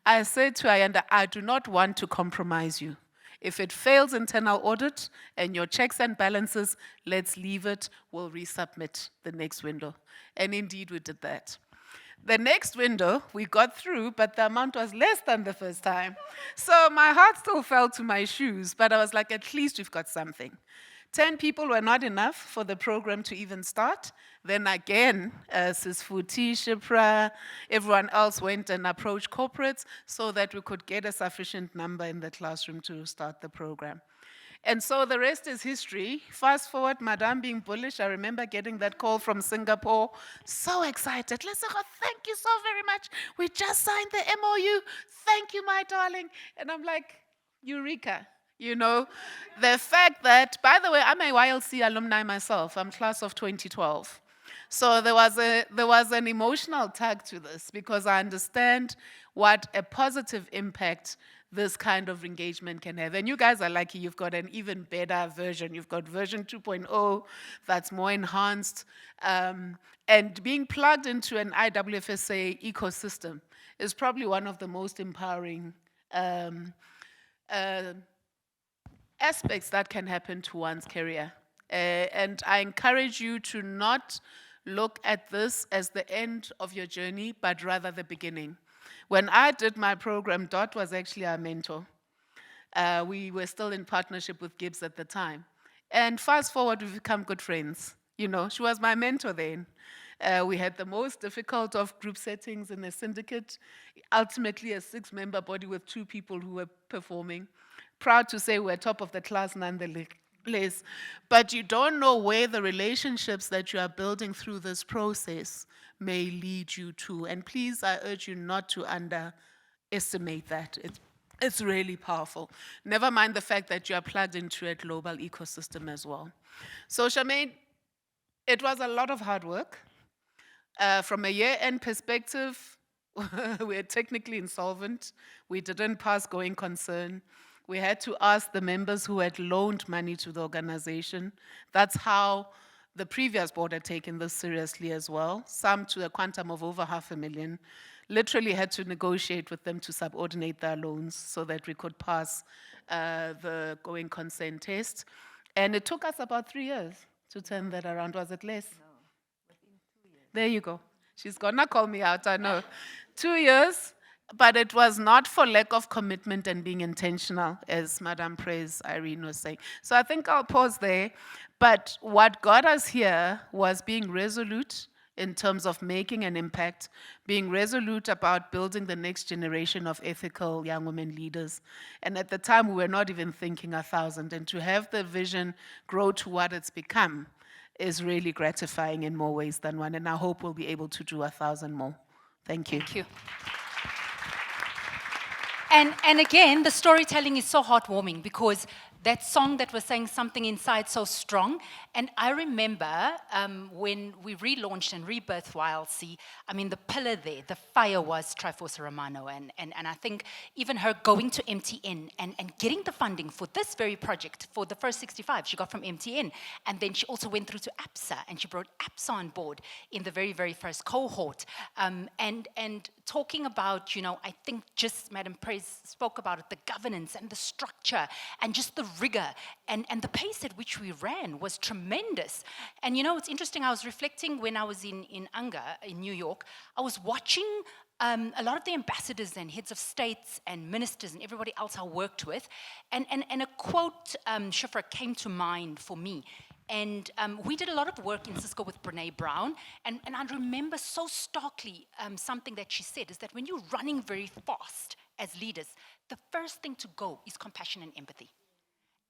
I said to Ayanda, I do not want to compromise you. If it fails internal audit and your checks and balances, let's leave it, we'll resubmit the next window. And indeed, we did that. The next window, we got through, but the amount was less than the first time. So my heart still fell to my shoes, but I was like, at least we've got something. 10 people were not enough for the program to even start. Then again, Sisfuti, Shipra, everyone else went and approached corporates so that we could get a sufficient number in the classroom to start the program. And so the rest is history. Fast forward, Madame being bullish, I remember getting that call from Singapore, so excited. Lesego, thank you so very much. We just signed the MOU. Thank you, my darling. And I'm like, Eureka. You know, the fact that, by the way, I'm a YLC alumni myself. I'm class of 2012. So there was an emotional tag to this because I understand what a positive impact this kind of engagement can have. And you guys are lucky you've got an even better version. You've got version 2.0 that's more enhanced. And being plugged into an IWFSA ecosystem is probably one of the most empowering aspects that can happen to one's career. And I encourage you to not look at this as the end of your journey, but rather the beginning. When I did my program, Dot was actually our mentor. We were still in partnership with Gibbs at the time. And fast forward, we've become good friends. You know, she was my mentor then. We had the most difficult of group settings in the syndicate, ultimately a 6-member body with 2 people who were performing. Proud to say we're top of the class nonetheless, but you don't know where the relationships that you are building through this process may lead you to. And please, I urge you not to underestimate that. It's really powerful. Never mind the fact that you are plugged into a global ecosystem as well. So Charmaine, it was a lot of hard work. From a year-end perspective, we're technically insolvent. We didn't pass going concern. We had to ask the members who had loaned money to the organization. That's how the previous board had taken this seriously as well, some to a quantum of over $500,000. Literally had to negotiate with them to subordinate their loans so that we could pass the going concern test. And it took us about 3 years to turn that around. Was it less? No, within 2 years. There you go. She's gonna call me out, I know. 2 years. But it was not for lack of commitment and being intentional, as Madam Pres Irene was saying. So I think I'll pause there. But what got us here was being resolute in terms of making an impact, being resolute about building the next generation of ethical young women leaders. And at the time, we were not even thinking 1,000. And to have the vision grow to what it's become is really gratifying in more ways than one. And I hope we'll be able to do 1,000 more. Thank you. Thank you. And again, the storytelling is so heartwarming because that song that was saying something inside so strong. And I remember when we relaunched and rebirthed YLC, I mean, the pillar there, the fire was Triforce Romano. And I think even her going to MTN and getting the funding for this very project, for the first 65, she got from MTN. And then she also went through to APSA, and she brought APSA on board in the very, very first cohort. And talking about, you know, I think just Madam Prez spoke about it, the governance and the structure and just the rigor and the pace at which we ran was tremendous. And you know, it's interesting, I was reflecting when I was in UNGA in New York, I was watching a lot of the ambassadors and heads of states and ministers and everybody else I worked with, and a quote, Shifra, came to mind for me. And we did a lot of work in Cisco with Brene Brown, and I remember so starkly something that she said, is that when you're running very fast as leaders, the first thing to go is compassion and empathy.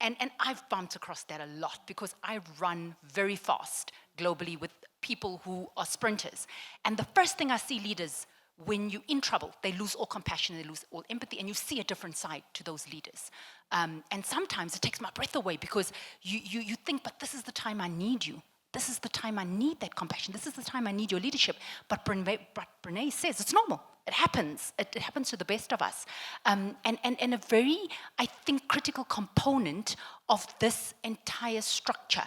And I've bumped across that a lot because I run very fast globally with people who are sprinters. And the first thing I see leaders, when you're in trouble, they lose all compassion, they lose all empathy, and you see a different side to those leaders. And sometimes it takes my breath away because you think, but this is the time I need you. This is the time I need that compassion. This is the time I need your leadership. But Brene says it's normal. It happens. It happens to the best of us. And a very, I think, critical component of this entire structure.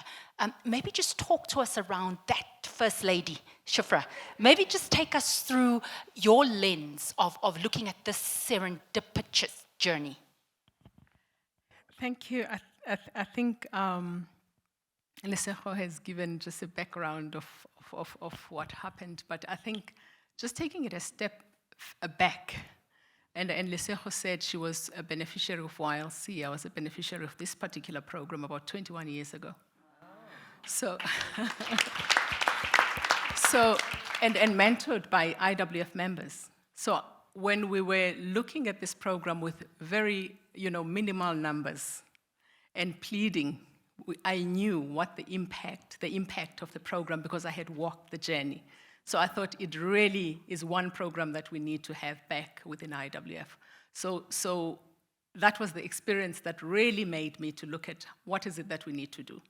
Maybe just talk to us around that, First Lady, Shifra. Maybe just take us through your lens of looking at this serendipitous journey. Thank you. I think Lesego has given just a background of what happened, but I think just taking it a step back, and Lesego said she was a beneficiary of YLC. I was a beneficiary of this particular program about 21 years ago. So, and mentored by IWF members. So when we were looking at this program with very, minimal numbers and pleading, I knew what the impact of the program, because I had walked the journey. So I thought it really is one program that we need to have back within IWF. So that was the experience that really made me to look at what is it that we need to do.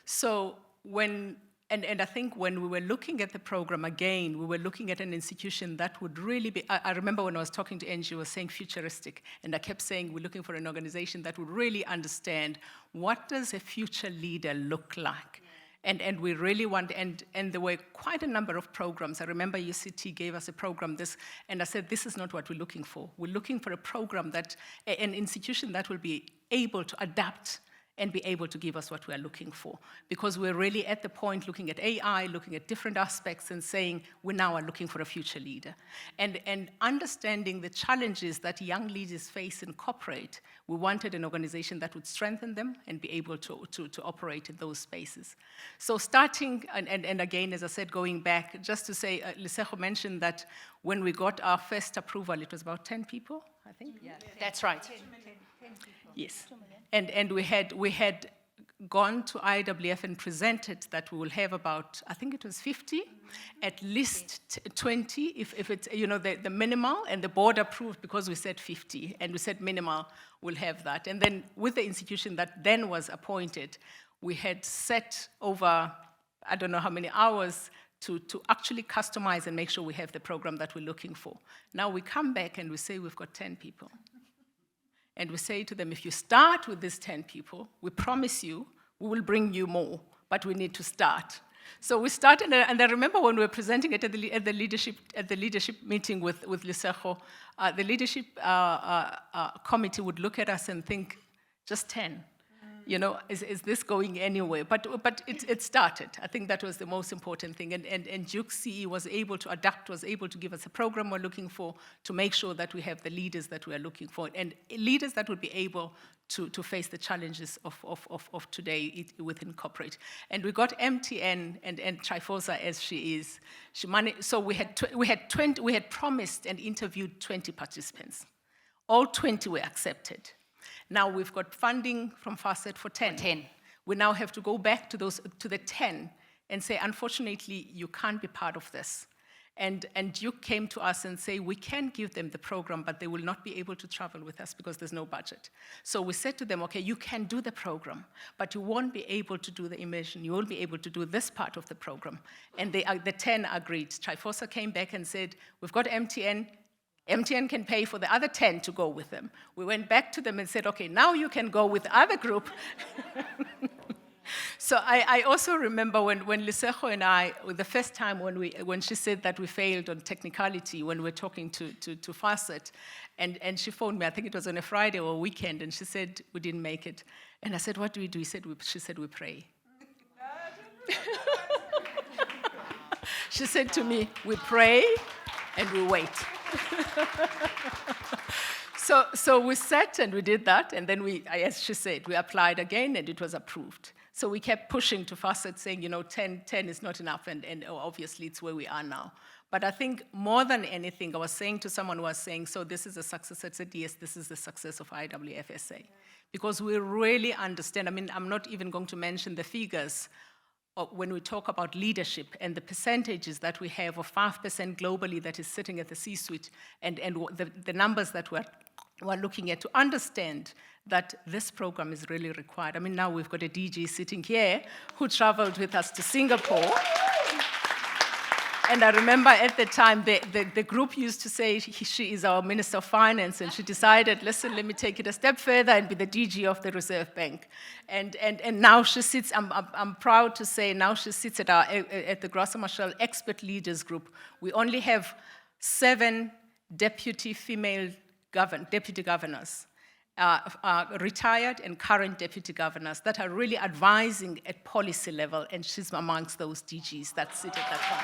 So and I think when we were looking at the program again, we were looking at an institution that would really be, I remember when I was talking to Angie, she was saying futuristic, and I kept saying we're looking for an organization that would really understand what does a future leader look like. And we really want, and there were quite a number of programs. I remember UCT gave us a program, and I said, this is not what we're looking for. We're looking for a program an institution that will be able to adapt and be able to give us what we are looking for. Because we're really at the point looking at AI, looking at different aspects and saying, we now are looking for a future leader. And understanding the challenges that young leaders face in corporate, we wanted an organization that would strengthen them and be able to operate in those spaces. So starting, and again, as I said, going back, just to say, Lesego mentioned that when we got our first approval, it was about 10 people, I think? Yeah, that's right. 10 yes. And we had gone to IWF and presented that we will have about, I think it was 50, at least 20, if it's, the minimal, and the board approved because we said 50, and we said minimal, we'll have that. And then with the institution that then was appointed, we had set over, I don't know how many hours, to actually customize and make sure we have the program that we're looking for. Now we come back and we say we've got 10 people. And we say to them, if you start with these 10 people, we promise you, we will bring you more, but we need to start. So we started, and I remember when we were presenting it at the leadership meeting with Lesego, the leadership committee would look at us and think, just 10. Is this going anywhere? But it started. I think that was the most important thing. And Duke CE was able to adapt, was able to give us a program we're looking for to make sure that we have the leaders that we are looking for, and leaders that would be able to face the challenges of today within corporate. And we got MTN and Triforce as she is. So we had promised and interviewed 20 participants. All 20 were accepted. Now we've got funding from FASSET for 10. We now have to go back to the 10 and say, unfortunately, you can't be part of this. And you came to us and say, we can give them the program, but they will not be able to travel with us because there's no budget. So we said to them, okay, you can do the program, but you won't be able to do the immersion. You won't be able to do this part of the program. And the 10 agreed. TriFOSA came back and said, we've got MTN. MTN can pay for the other 10 to go with them. We went back to them and said, okay, now you can go with the other group. So I also remember when Lisejo and I, the first time when she said that we failed on technicality when we were talking to FASSET, and she phoned me, I think it was on a Friday or a weekend, and she said, we didn't make it. And I said, what do we do? She said, we pray. She said to me, we pray and we wait. So we sat and we did that, and then as she said, we applied again and it was approved. So we kept pushing to FASSET saying, 10 is not enough, and obviously it's where we are now. But I think more than anything, I was saying to someone who was saying, so this is a success. I said, yes, this is the success of IWFSA. Because we really understand, I'm not even going to mention the figures when we talk about leadership and the percentages that we have of 5% globally that is sitting at the C-suite, and the numbers that we're looking at to understand that this program is really required. Now we've got a DG sitting here who traveled with us to Singapore. And I remember at the time, the group used to say she is our Minister of Finance, and she decided, listen, let me take it a step further and be the DG of the Reserve Bank. And now she sits, I'm proud to say, now she sits at the Graça Machel Expert Leaders Group. We only have 7 deputy female deputy governors, retired and current deputy governors that are really advising at policy level, and she's amongst those DGs that sit at that point.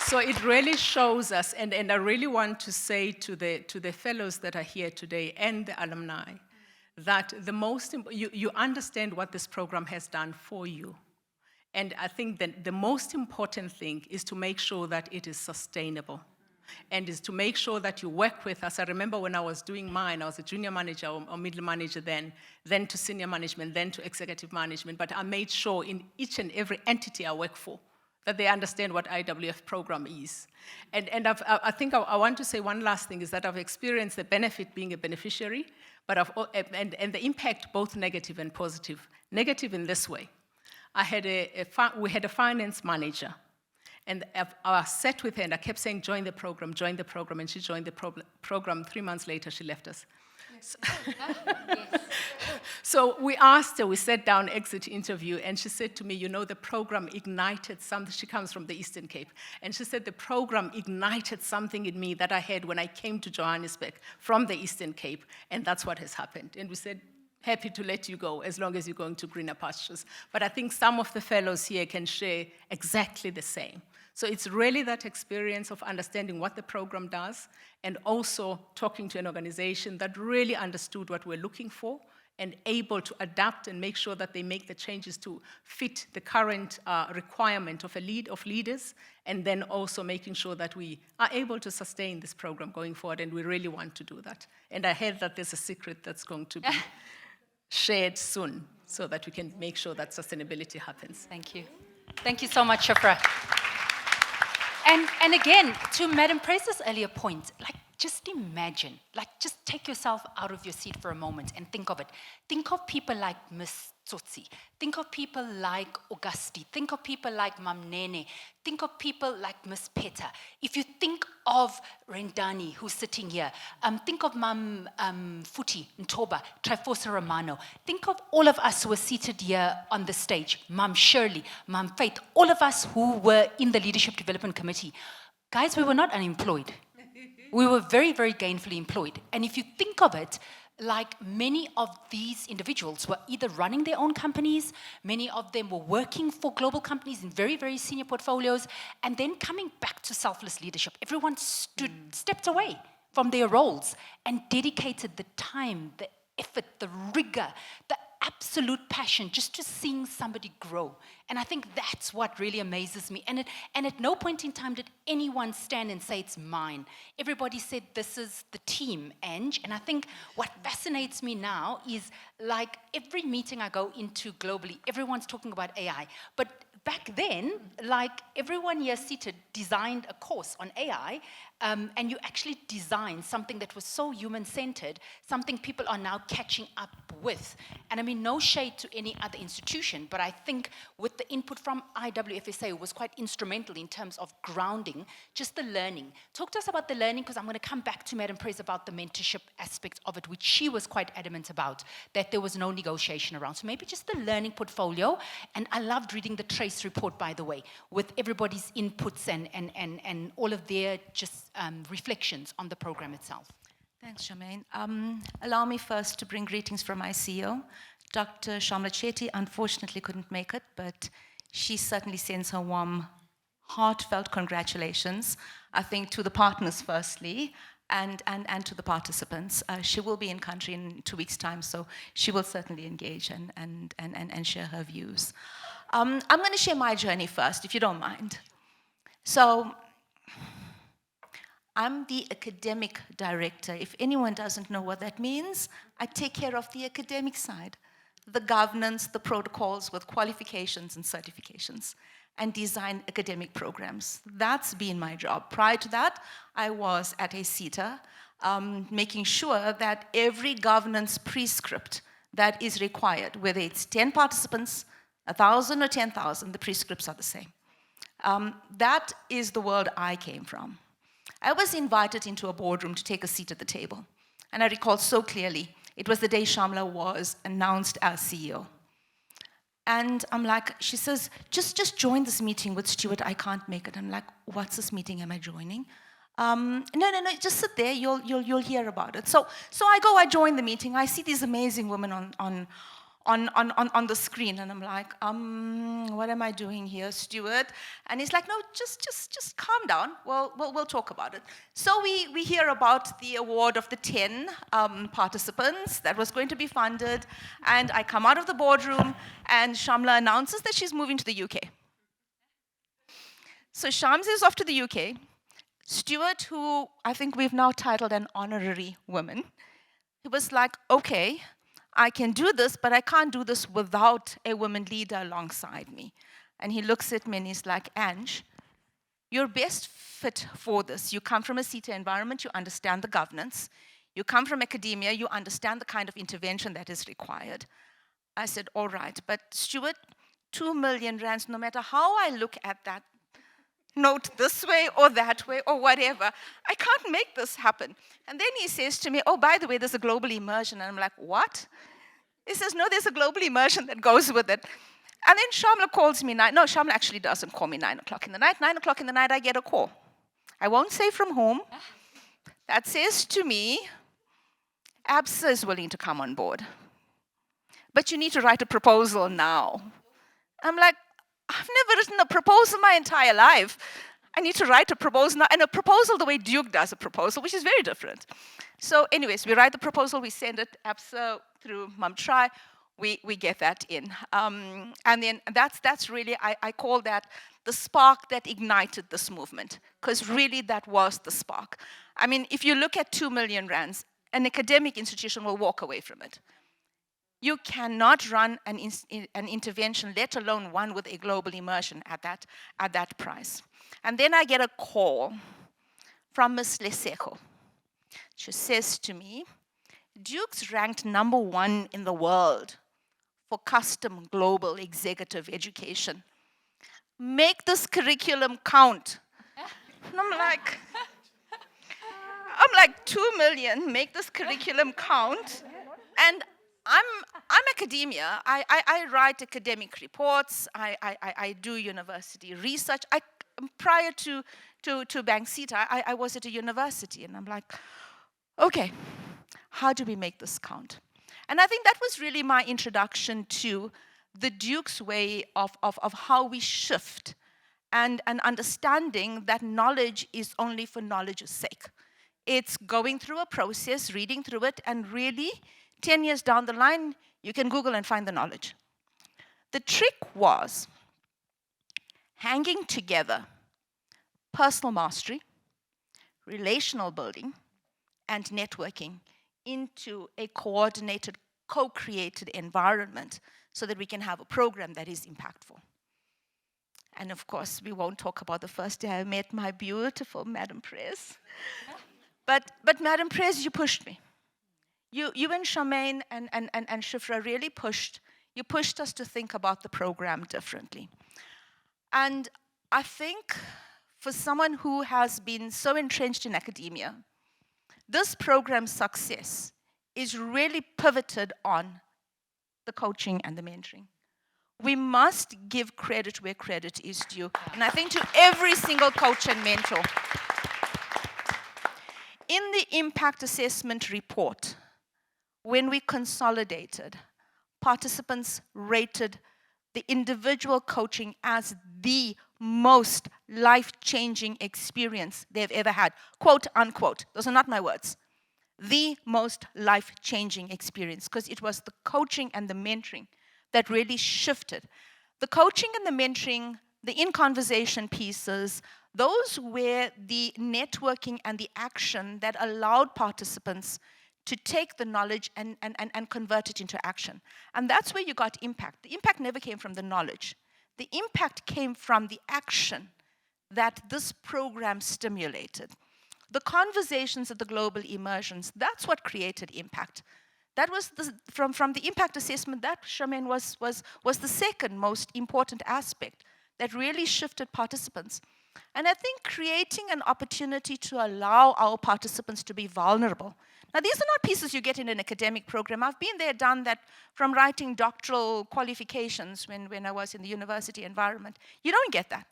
So it really shows us, and I really want to say to the fellows that are here today and the alumni, that you understand what this program has done for you. And I think that the most important thing is to make sure that it is sustainable, and is to make sure that you work with us. I remember when I was doing mine, I was a junior manager or middle manager then to senior management, then to executive management, but I made sure in each and every entity I work for that they understand what IWF program is. And I think I want to say one last thing, is that I've experienced the benefit being a beneficiary, but and the impact both negative and positive. Negative in this way. We had a finance manager, and I sat with her and I kept saying, join the program, and she joined the program. 3 months later, she left us. So we asked her, we sat down, exit interview, and she said to me, the program ignited something. She comes from the Eastern Cape. And she said, the program ignited something in me that I had when I came to Johannesburg from the Eastern Cape, and that's what has happened. And we said, happy to let you go as long as you're going to greener pastures. But I think some of the fellows here can share exactly the same. So it's really that experience of understanding what the program does, and also talking to an organization that really understood what we're looking for and able to adapt and make sure that they make the changes to fit the current requirement of leaders, and then also making sure that we are able to sustain this program going forward, and we really want to do that. And I heard that there's a secret that's going to be shared soon, so that we can make sure that sustainability happens. Thank you. Thank you so much, Shafra. And again, to Madam Prece's earlier point, just imagine, just take yourself out of your seat for a moment and think of it. Think of people like Miss Tsotsi. Think of people like Augusti. Think of people like Mam Nene. Think of people like Miss Peta. If you think of Rendani, who's sitting here, think of Mam Futi Ntoba, TriFOSA Romano. Think of all of us who are seated here on the stage, Mam Shirley, Mam Faith, all of us who were in the Leadership Development Committee. Guys, we were not unemployed. We were very, very gainfully employed. And if you think of it, many of these individuals were either running their own companies, many of them were working for global companies in very, very senior portfolios, and then coming back to selfless leadership. Everyone stepped away from their roles and dedicated the time, the effort, the rigor, the absolute passion just to seeing somebody grow. And I think that's what really amazes me. And at no point in time did anyone stand and say, it's mine. Everybody said, this is the team, Ange. And I think what fascinates me now is every meeting I go into globally, everyone's talking about AI. But back then, like everyone here seated designed a course on AI, and you actually designed something that was so human-centered, something people are now catching up with. And I mean, no shade to any other institution, but I think with the input from IWFSA, it was quite instrumental in terms of grounding just the learning. Talk to us about the learning, because I'm going to come back to Madam Prez about the mentorship aspect of it, which she was quite adamant about, that there was no negotiation around. So maybe just the learning portfolio. And I loved reading the Trace report, by the way, with everybody's inputs and all of their just reflections on the program itself. Thanks, Charmaine. Allow me first to bring greetings from my CEO. Dr. Shamla Chetty unfortunately couldn't make it, but she certainly sends her warm, heartfelt congratulations, I think, to the partners firstly, and to the participants. She will be in country in 2 weeks' time, so she will certainly engage and share her views. I'm going to share my journey first, if you don't mind. So, I'm the academic director. If anyone doesn't know what that means, I take care of the academic side, the governance, the protocols with qualifications and certifications, and design academic programs. That's been my job. Prior to that, I was at a CETA, making sure that every governance prescript that is required, whether it's 10 participants, 1,000 or 10,000, the prescripts are the same. That is the world I came from. I was invited into a boardroom to take a seat at the table. And I recall so clearly, it was the day Shamla was announced as CEO. And I'm like, she says, just join this meeting with Stuart, I can't make it. I'm like, what's this meeting, am I joining? No, just sit there, you'll hear about it. So I go, I join the meeting, I see these amazing women on the screen, and I'm like, what am I doing here, Stuart? And he's like, no, just calm down. We'll talk about it. So we hear about the award of the 10 participants that was going to be funded, and I come out of the boardroom, and Shamla announces that she's moving to the UK. So Shams is off to the UK. Stuart, who I think we've now titled an honorary woman, he was like, okay, I can do this, but I can't do this without a woman leader alongside me. And he looks at me and he's like, Ange, you're best fit for this. You come from a CETA environment, you understand the governance. You come from academia, you understand the kind of intervention that is required. I said, all right, but Stuart, 2 million rands, no matter how I look at that note this way or that way or whatever, I can't make this happen. And then he says to me, oh, by the way, there's a global immersion. And I'm like, what? He says, no, there's a global immersion that goes with it. And then Shamla calls me, no, Shamla actually doesn't call me 9 o'clock in the night. 9 o'clock in the night, I get a call. I won't say from whom. That says to me, ABSA is willing to come on board, but you need to write a proposal now. I'm like, I've never written a proposal my entire life. I need to write a proposal now, and a proposal the way Duke does a proposal, which is very different. So anyways, we write the proposal, we send it, ABSA through MumTry, we get that in. And then that's really, I call that the spark that ignited this movement, because really that was the spark. I mean, if you look at 2 million rands, an academic institution will walk away from it. You cannot run an intervention, let alone one with a global immersion at that price. And then I get a call from Ms. Lesego. She says to me, Duke's ranked #1 in the world for custom global executive education. Make this curriculum count. And I'm like, 2 million, make this curriculum count. And I'm academia. I write academic reports. I do university research. Prior to Bank CETA, I was at a university, and I'm like, okay, how do we make this count? And I think that was really my introduction to the Duke's way of how we shift and understanding that knowledge is only for knowledge's sake. It's going through a process, reading through it, and really 10 years down the line, you can Google and find the knowledge. The trick was hanging together personal mastery, relational building, and networking into a coordinated, co-created environment so that we can have a program that is impactful. And of course, we won't talk about the first day I met my beautiful Madam Press. But Madam Press, you pushed me. You and Charmaine and Shifra really pushed. You pushed us to think about the program differently. And I think for someone who has been so entrenched in academia, this program's success is really pivoted on the coaching and the mentoring. We must give credit where credit is due. And I think to every single coach and mentor. In the impact assessment report, when we consolidated, participants rated the individual coaching as the most life-changing experience they've ever had. Quote, unquote. Those are not my words. The most life-changing experience, because it was the coaching and the mentoring that really shifted. The coaching and the mentoring, the in-conversation pieces, those were the networking and the action that allowed participants to take the knowledge and convert it into action. And that's where you got impact. The impact never came from the knowledge. The impact came from the action that this program stimulated. The conversations at the global immersions, that's what created impact. That was from the impact assessment, that, Charmaine, was the second most important aspect that really shifted participants. And I think creating an opportunity to allow our participants to be vulnerable. Now, these are not pieces you get in an academic program. I've been there, done that, from writing doctoral qualifications when I was in the university environment. You don't get that.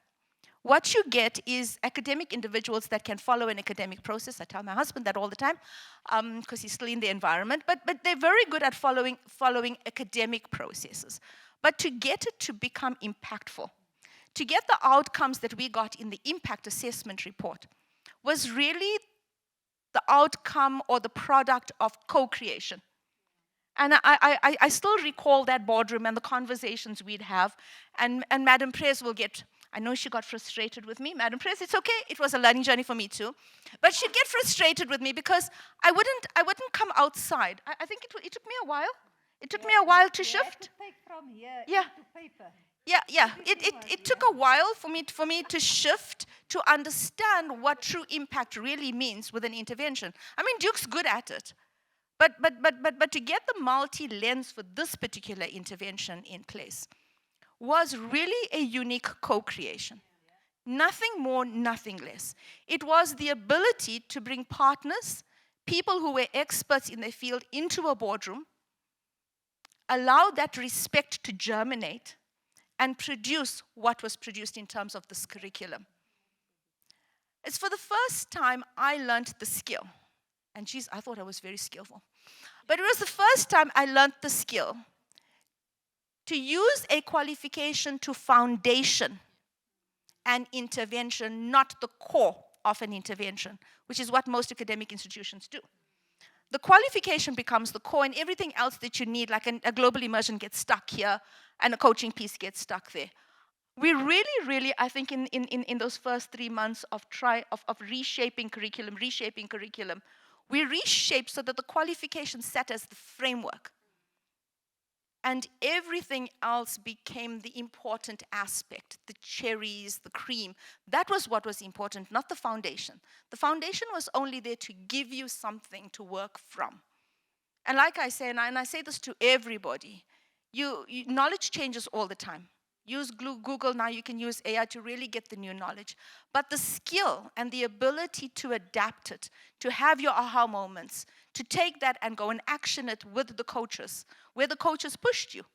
What you get is academic individuals that can follow an academic process. I tell my husband that all the time, because he's still in the environment. But they're very good at following academic processes. But to get it to become impactful, to get the outcomes that we got in the impact assessment report, was really the outcome or the product of co-creation. And I still recall that boardroom and the conversations we'd have. And Madam Prez will get, I know she got frustrated with me. Madam Prez, it's okay. It was a learning journey for me too. But she'd get frustrated with me because I wouldn't come outside. I think it took me a while. It took me a while to shift. To take from here Yeah. into paper. Yeah. It took a while for me to shift, to understand what true impact really means with an intervention. I mean, Duke's good at it. But to get the multi-lens for this particular intervention in place was really a unique co-creation. Nothing more, nothing less. It was the ability to bring partners, people who were experts in their field, into a boardroom, allow that respect to germinate, and produce what was produced in terms of this curriculum. It's for the first time I learned the skill. And geez, I thought I was very skillful. But it was the first time I learned the skill to use a qualification to foundation an intervention, not the core of an intervention, which is what most academic institutions do. The qualification becomes the core, and everything else that you need, like a global immersion, gets stuck here, and a coaching piece gets stuck there. We really, I think in those first 3 months of reshaping curriculum, we reshaped so that the qualification sat as the framework. And everything else became the important aspect, the cherries, the cream. That was what was important, not the foundation. The foundation was only there to give you something to work from. And like I say, and I say this to everybody, knowledge changes all the time. Use Google, now you can use AI to really get the new knowledge. But the skill and the ability to adapt it, to have your aha moments, to take that and go and action it with the coaches, where the coaches pushed you.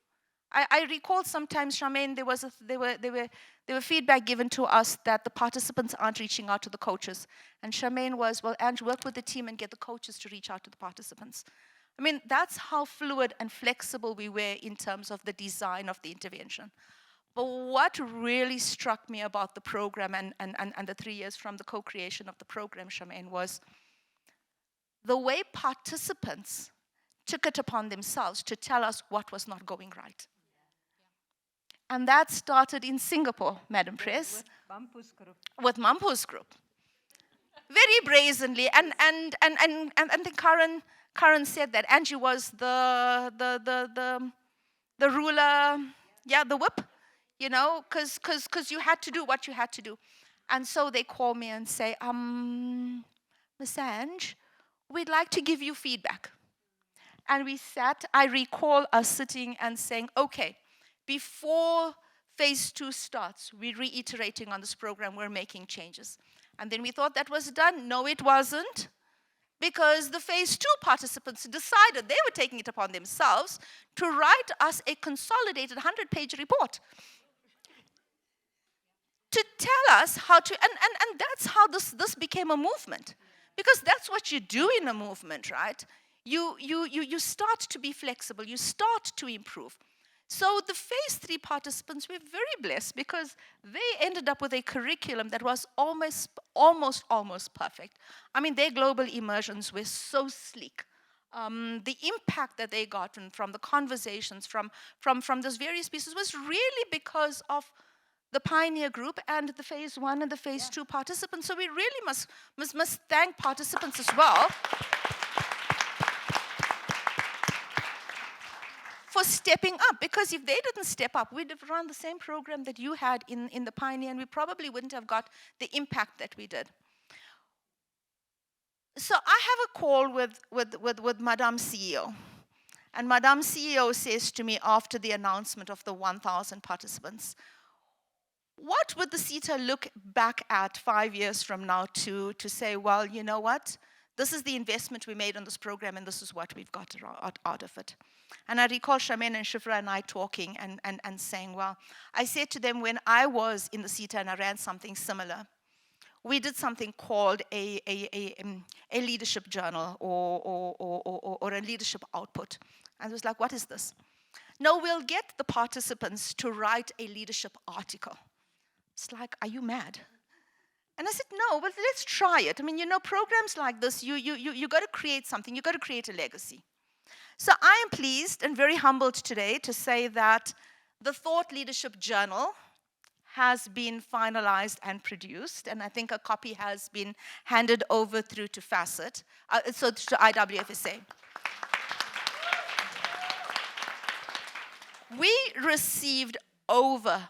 I recall sometimes, Charmaine, there were feedback given to us that the participants aren't reaching out to the coaches. And Charmaine was, well, Ange, work with the team and get the coaches to reach out to the participants. I mean, that's how fluid and flexible we were in terms of the design of the intervention. But what really struck me about the program and the 3 years from the co-creation of the program, Charmaine, was the way participants took it upon themselves to tell us what was not going right. And that started in Singapore, Madam Press, with Mampo's group. Very brazenly, and then Karen said that Angie was the ruler, the whip. you know, because you had to do what you had to do. And so they call me and say, Miss Ange, we'd like to give you feedback. And we sat, I recall us sitting and saying, okay, before phase 2 starts, we're reiterating on this program, we're making changes. And then we thought that was done. No, it wasn't. Because the phase 2 participants decided they were taking it upon themselves to write us a consolidated 100-page report to tell us how to, and that's how this became a movement. Because that's what you do in a movement, right? You start to be flexible, you start to improve. So the phase 3 participants were very blessed because they ended up with a curriculum that was almost perfect. I mean, their global immersions were so sleek. The impact that they got from the conversations, from those various pieces was really because of the pioneer group and the phase 1 and the phase 2 participants. So we really must thank participants as well for stepping up, because if they didn't step up, we'd have run the same program that you had in the Pioneer, and we probably wouldn't have got the impact that we did. So I have a call with Madame CEO, and Madame CEO says to me after the announcement of the 1,000 participants, what would the CETA look back at 5 years from now to say, well, you know what? This is the investment we made on this program, and this is what we've got out of it. And I recall Charmaine and Shifra and I talking and saying, well, I said to them when I was in the CETA and I ran something similar, we did something called a leadership journal or a leadership output. And it was like, what is this? No, we'll get the participants to write a leadership article. It's like, are you mad? And I said, no, but let's try it. I mean, you know, programs like this, you got to create something. You got to create a legacy. So I am pleased and very humbled today to say that the Thought Leadership Journal has been finalized and produced, and I think a copy has been handed over through to FASSET, so to IWFSA. We received over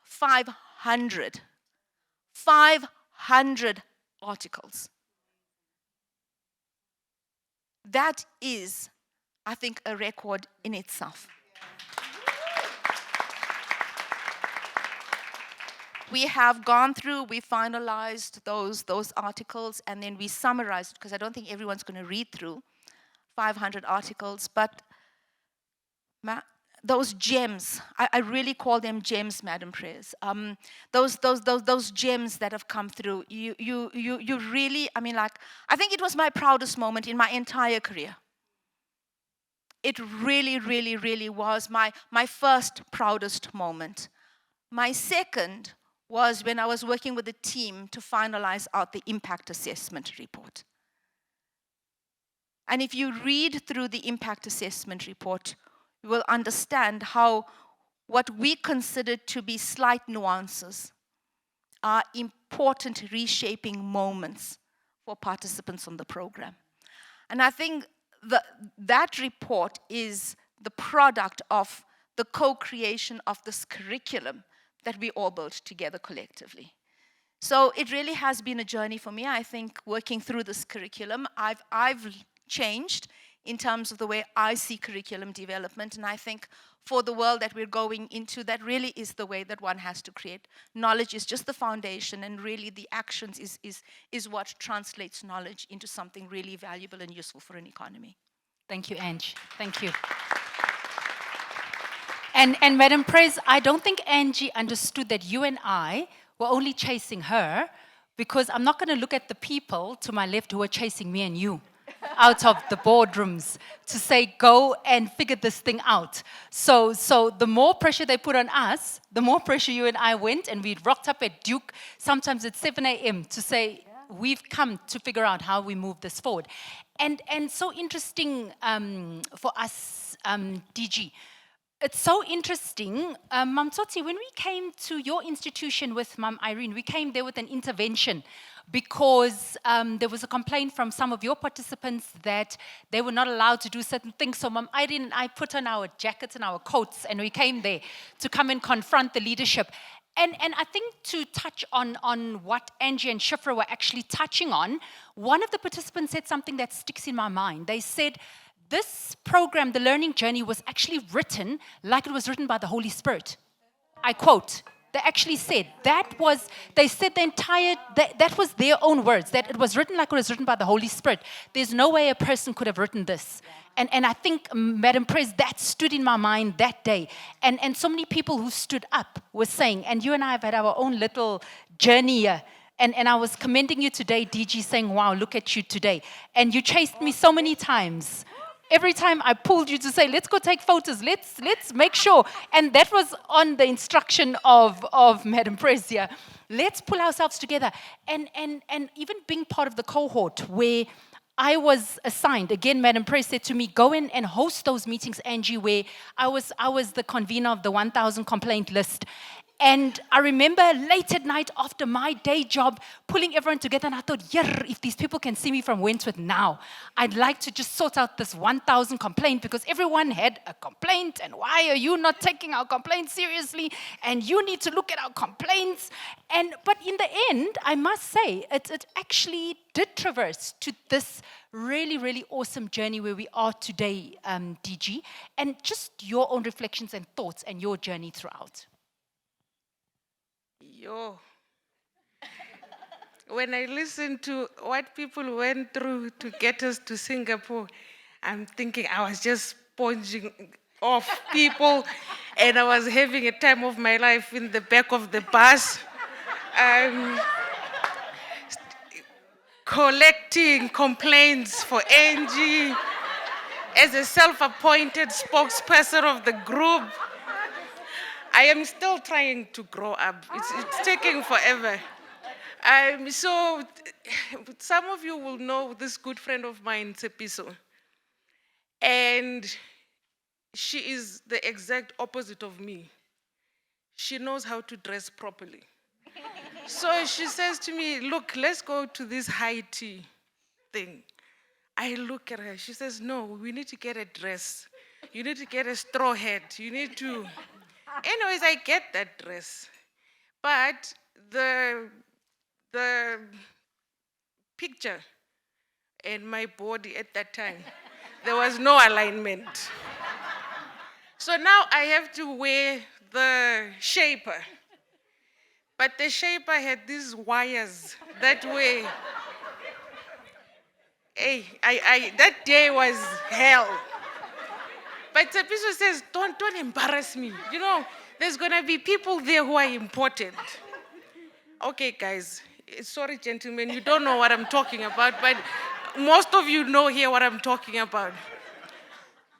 500 articles. That is, I think, a record in itself. We have gone through, we finalized those articles, and then we summarized, because I don't think everyone's going to read through 500 articles, but those gems, I really call them gems, Madam Prayers. Those gems that have come through, you really, I mean, like, I think it was my proudest moment in my entire career. It really, really, really was my first proudest moment. My second was when I was working with a team to finalize out the impact assessment report. And if you read through the impact assessment report, you will understand how what we consider to be slight nuances are important reshaping moments for participants on the program. And I think that report is the product of the co-creation of this curriculum that we all built together collectively. So it really has been a journey for me. I think working through this curriculum, I've changed in terms of the way I see curriculum development, and I think for the world that we're going into, that really is the way that one has to create. Knowledge is just the foundation, and really the actions is what translates knowledge into something really valuable and useful for an economy. Thank you, Ange. Thank you. And Madam Prez, I don't think Angie understood that you and I were only chasing her, because I'm not going to look at the people to my left who are chasing me and you out of the boardrooms to say, go and figure this thing out. So the more pressure they put on us, the more pressure you and I went, and we rocked up at Duke, sometimes at 7 a.m. to say, we've come to figure out how we move this forward. And so interesting for us, DG. It's so interesting. Mam Tsotsi, when we came to your institution with Mam Irene, we came there with an intervention because there was a complaint from some of your participants that they were not allowed to do certain things. So Mom Irene and I put on our jackets and our coats and we came there to come and confront the leadership. And I think to touch on what Angie and Shifra were actually touching on, one of the participants said something that sticks in my mind. They said, this program, the learning journey, was actually written like it was written by the Holy Spirit. I quote, they actually said, they said the entire, that was their own words, that it was written like it was written by the Holy Spirit. There's no way a person could have written this. And I think, Madam Pres, that stood in my mind that day. And so many people who stood up were saying, and you and I have had our own little journey here. And I was commending you today, DG, saying, wow, look at you today. And you chased me so many times. Every time I pulled you to say, let's go take photos, let's make sure. And that was on the instruction of Madam Prezia. Let's pull ourselves together. And even being part of the cohort where I was assigned, again, Madam Prez said to me, go in and host those meetings, Angie, where I was the convener of the 1,000 complaint list. And I remember late at night after my day job, pulling everyone together, and I thought, yeah, if these people can see me from Wentworth now, I'd like to just sort out this 1,000 complaint, because everyone had a complaint, and why are you not taking our complaints seriously? And you need to look at our complaints. But in the end, I must say, it actually did traverse to this really, really awesome journey where we are today, DG, and just your own reflections and thoughts and your journey throughout. Yo, when I listen to what people went through to get us to Singapore, I'm thinking I was just sponging off people and I was having a time of my life in the back of the bus, collecting complaints for Angie as a self-appointed spokesperson of the group. I am still trying to grow up. It's taking forever. So some of you will know this good friend of mine, Tsepiso. And she is the exact opposite of me. She knows how to dress properly. So she says to me, look, let's go to this high tea thing. I look at her, she says, no, we need to get a dress. You need to get a straw hat. You need to... Anyways, I get that dress, but the picture and my body at that time, there was no alignment. So now I have to wear the shaper, but the shaper had these wires that way. Hey, that day was hell. But Tsepiso says, don't embarrass me. You know, there's going to be people there who are important. Okay, guys, sorry, gentlemen, you don't know what I'm talking about, but most of you know here what I'm talking about.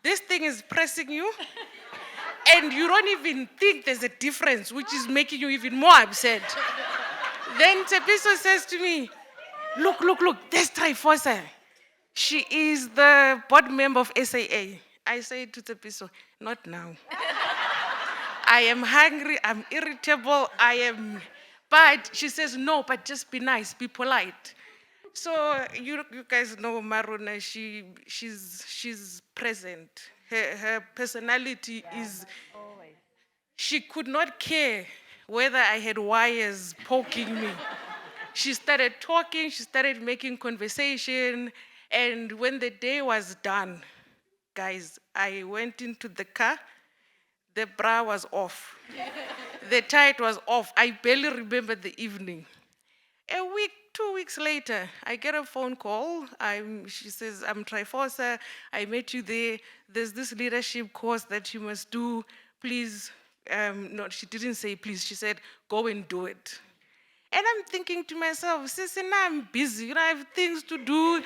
This thing is pressing you, and you don't even think there's a difference, which is making you even more upset. Then Tsepiso says to me, look, there's Trifosa. She is the board member of SAA. I say to Tsepiso, not now. I am hungry, I'm irritable, but she says, no, but just be nice, be polite. So you guys know Maruna, she's present. Her personality is, she could not care whether I had wires poking me. She started talking, she started making conversation, and when the day was done, guys, I went into the car, the bra was off. The tie was off. I barely remember the evening. A week, 2 weeks later, I get a phone call. She says, I'm Trifosa, I met you there. There's this leadership course that you must do. Please, no, she didn't say please. She said, go and do it. And I'm thinking to myself, Sissy, now I'm busy. You know, I have things to do.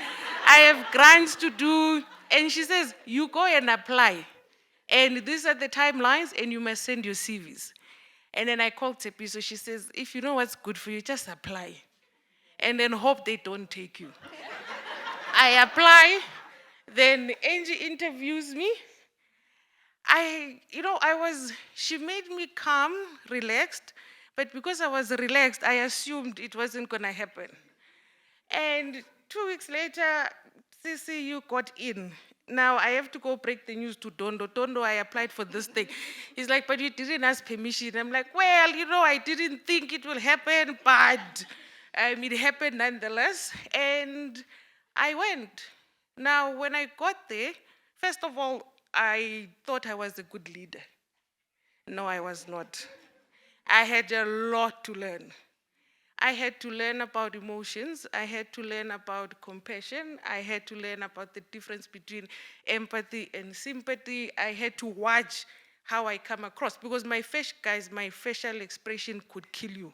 I have grants to do. And she says, you go and apply. And these are the timelines, and you must send your CVs. And then I called Tsepiso. She says, if you know what's good for you, just apply. And then hope they don't take you. I apply. Then Angie interviews me. She made me calm, relaxed. But because I was relaxed, I assumed it wasn't going to happen. And 2 weeks later, Sisi, you got in. Now I have to go break the news to Tondo. Tondo, I applied for this thing. He's like, but you didn't ask permission. I'm like, well, I didn't think it will happen, but it happened nonetheless. And I went. Now, when I got there, first of all, I thought I was a good leader. No, I was not. I had a lot to learn. I had to learn about emotions. I had to learn about compassion. I had to learn about the difference between empathy and sympathy. I had to watch how I come across, because my facial expression could kill you.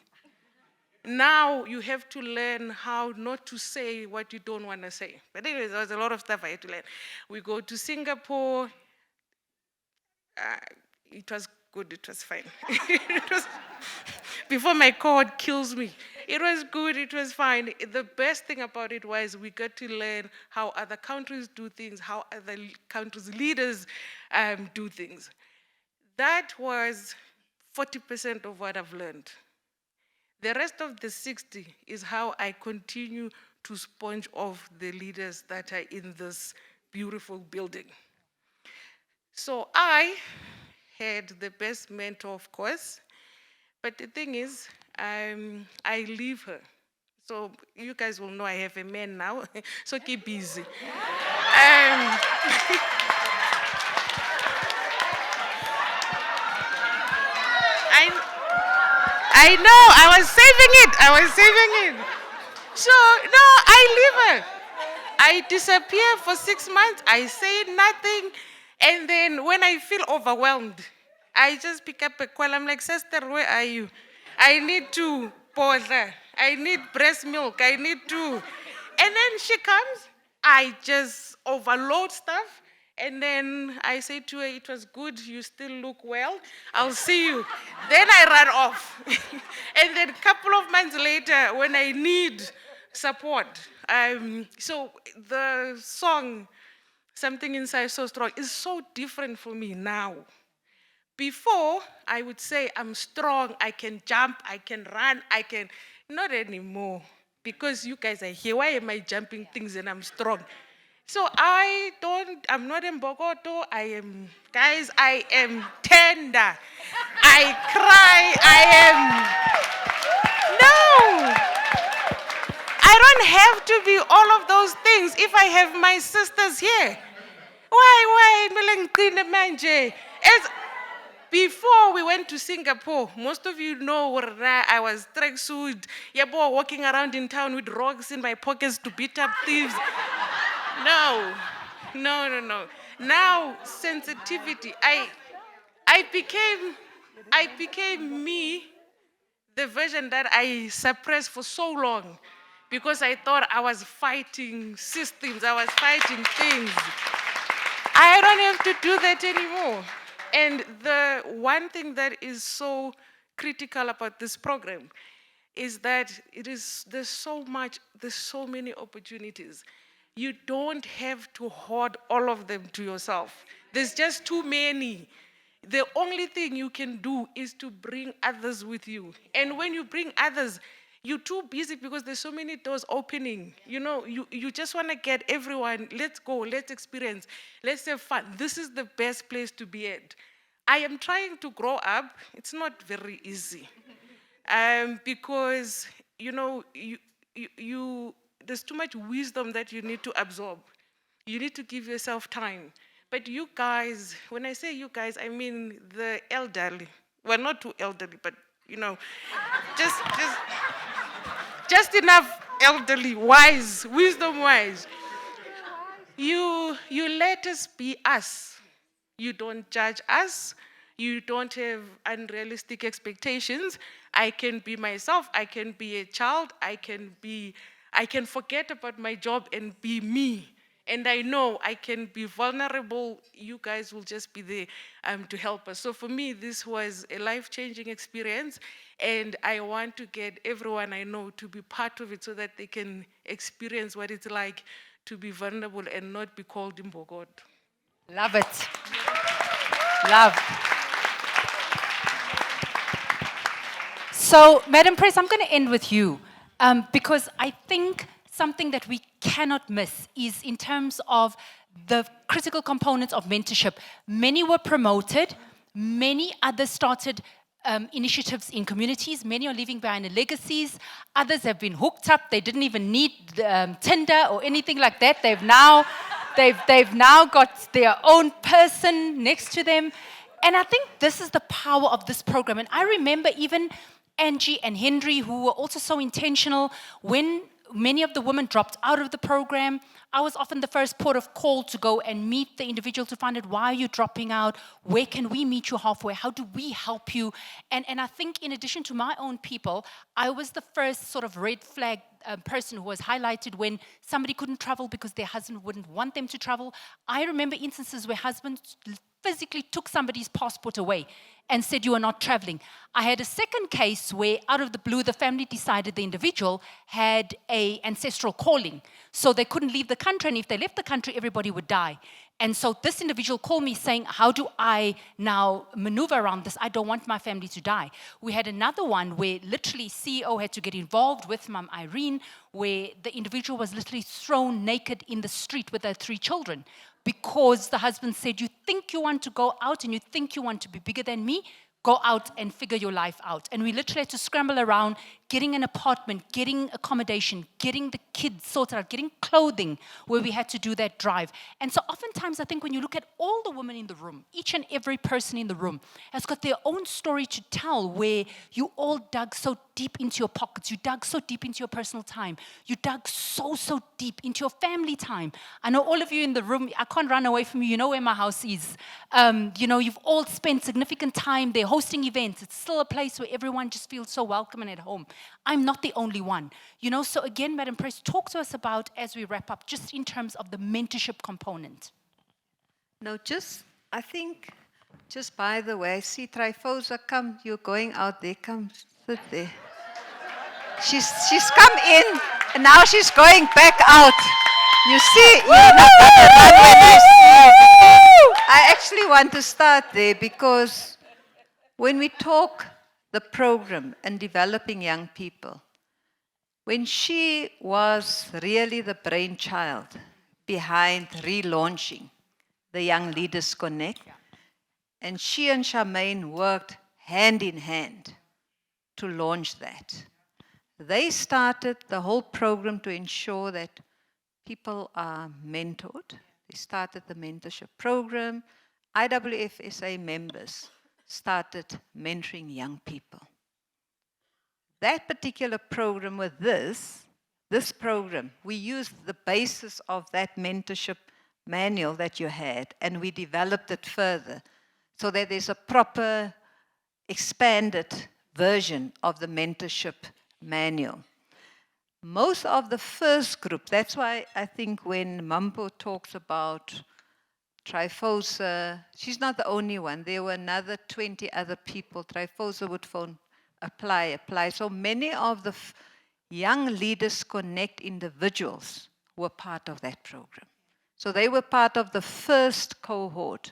Now you have to learn how not to say what you don't want to say. But anyways, there was a lot of stuff I had to learn. We go to Singapore. It was good, it was fine. Before my cohort kills me. It was good, it was fine. The best thing about it was we got to learn how other countries do things, how other countries' leaders do things. That was 40% of what I've learned. The rest of the 60 is how I continue to sponge off the leaders that are in this beautiful building. So I had the best mentor, of course, but the thing is, I leave her. So you guys will know I have a man now, so keep busy. I know, I was saving it. So, no, I leave her. I disappear for 6 months, I say nothing, and then when I feel overwhelmed, I just pick up a call. I'm like, sister, where are you? I need to bother. I need breast milk. I need to. And then she comes. I just overload stuff. And then I say to her, it was good. You still look well. I'll see you. Then I run off. And then a couple of months later, when I need support, so the song, Something Inside So Strong, is so different for me now. Before, I would say I'm strong, I can jump, I can run, I can, not anymore. Because you guys are here, why am I jumping things and I'm strong? So I'm not in Bogoto, I am tender. I cry, no! I don't have to be all of those things if I have my sisters here. Why, manje? Before we went to Singapore, most of you know I was tracksuit, walking around in town with rocks in my pockets to beat up thieves. No. Now, sensitivity. I became me, the version that I suppressed for so long, because I thought I was fighting systems, I was fighting things. I don't have to do that anymore. And the one thing that is so critical about this program is that there's so many opportunities. You don't have to hoard all of them to yourself. There's just too many. The only thing you can do is to bring others with you. And when you bring others, you're too busy because there's so many doors opening. You just want to get everyone, let's go, let's experience, let's have fun. This is the best place to be at. I am trying to grow up. It's not very easy. Because, there's too much wisdom that you need to absorb. You need to give yourself time. But you guys, when I say you guys, I mean the elderly. Well, not too elderly, but, just enough elderly, wise, wisdom-wise. You let us be us. You don't judge us. You don't have unrealistic expectations. I can be myself. I can be a child. I can forget about my job and be me. And I know I can be vulnerable. You guys will just be there to help us. So for me, this was a life-changing experience. And I want to get everyone I know to be part of it so that they can experience what it's like to be vulnerable and not be called Imbogod. Love it. Love. So, Madam Press, I'm going to end with you because I think something that we cannot miss is in terms of the critical components of mentorship. Many were promoted, many others started initiatives in communities, many are leaving behind legacies, others have been hooked up, they didn't even need Tinder or anything like that, they've now got their own person next to them. And I think this is the power of this program. And I remember even Angie and Henry, who were also so intentional, when many of the women dropped out of the program, I was often the first port of call to go and meet the individual to find out, why are you dropping out? Where can we meet you halfway? How do we help you? And I think in addition to my own people, I was the first sort of red flag person who was highlighted when somebody couldn't travel because their husband wouldn't want them to travel. I remember instances where husbands physically took somebody's passport away and said, you are not traveling. I had a second case where out of the blue, the family decided the individual had an ancestral calling. So they couldn't leave the country, and if they left the country, everybody would die. And so this individual called me saying, how do I now maneuver around this? I don't want my family to die. We had another one where literally CEO had to get involved with Mum Irene, where the individual was literally thrown naked in the street with her 3 children because the husband said, you think you want to go out and you think you want to be bigger than me? Go out and figure your life out. And we literally had to scramble around, getting an apartment, getting accommodation, getting the kids sorted out, getting clothing, where we had to do that drive. And so oftentimes I think when you look at all the women in the room, each and every person in the room has got their own story to tell, where you all dug so deep into your pockets, you dug so deep into your personal time, you dug so deep into your family time. I know all of you in the room, I can't run away from you, you know where my house is. You know, you've all spent significant time there hosting events. It's still a place where everyone just feels so welcome and at home. I'm not the only one. You know, so again, Madam Press, talk to us about, as we wrap up, just in terms of the mentorship component. No, I think, just by the way, see Tryphosa, come, you're going out there, come sit there. She's come in, and now she's going back out. You see, you're not gonna run when I see you. I actually want to start there because when we talk the program and developing young people, when she was really the brainchild behind relaunching the Young Leaders Connect, and she and Charmaine worked hand in hand to launch that. They started the whole program to ensure that people are mentored. They started the mentorship program. IWFSA members started mentoring young people. That particular program with this program, we used the basis of that mentorship manual that you had, and we developed it further so that there's a proper expanded version of the mentorship manual. Most of the first group, that's why I think when Mampo talks about Tryphosa, she's not the only one. There were another 20 other people. Tryphosa would phone, apply. So many of the Young Leaders Connect individuals were part of that program. So they were part of the first cohort.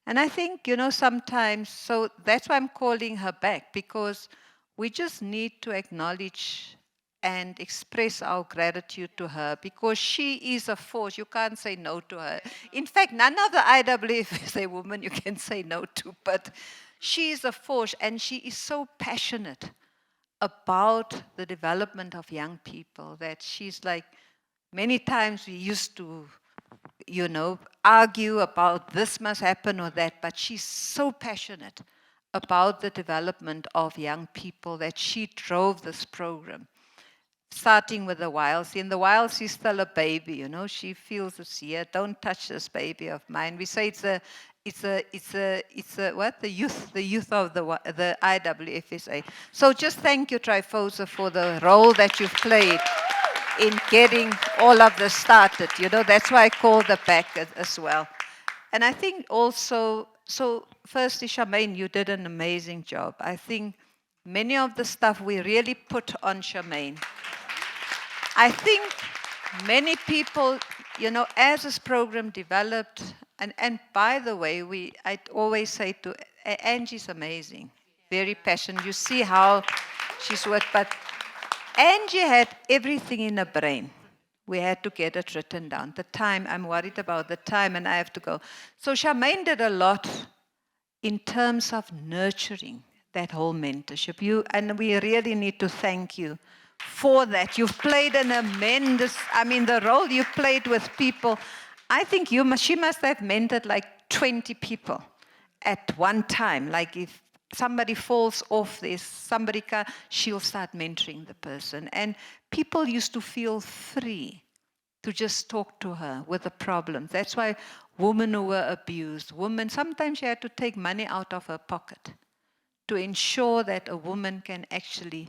And I think, you know, sometimes, so that's why I'm calling her back, because we just need to acknowledge and express our gratitude to her, because she is a force. You can't say no to her. In fact, none of the IWFSA women you can say no to, but she is a force, and she is so passionate about the development of young people that she's like, many times we used to, you know, argue about this must happen or that, but she's so passionate about the development of young people that she drove this program. Starting with the YLC, and the YLC is still a baby, you know. She feels it's here. Don't touch this baby of mine. We say it's what, the youth of the IWFSA. So just thank you, Tryphosa, for the role that you've played in getting all of this started. You know, that's why I called her back as well. And I think also, so firstly, Charmaine, you did an amazing job. I think many of the stuff we really put on Charmaine. I think many people, you know, as this program developed, and by the way, I always say to Angie's amazing, very passionate. You see how she's worked, but Angie had everything in her brain. We had to get it written down. The time, I'm worried about the time and I have to go. So Charmaine did a lot in terms of nurturing that whole mentorship. And we really need to thank you for that. You've played an immense, the role you played with people. I think she must have mentored like 20 people at one time. Like if somebody falls off this, she'll start mentoring the person. And people used to feel free to just talk to her with the problems. That's why women who were abused, sometimes she had to take money out of her pocket to ensure that a woman can actually,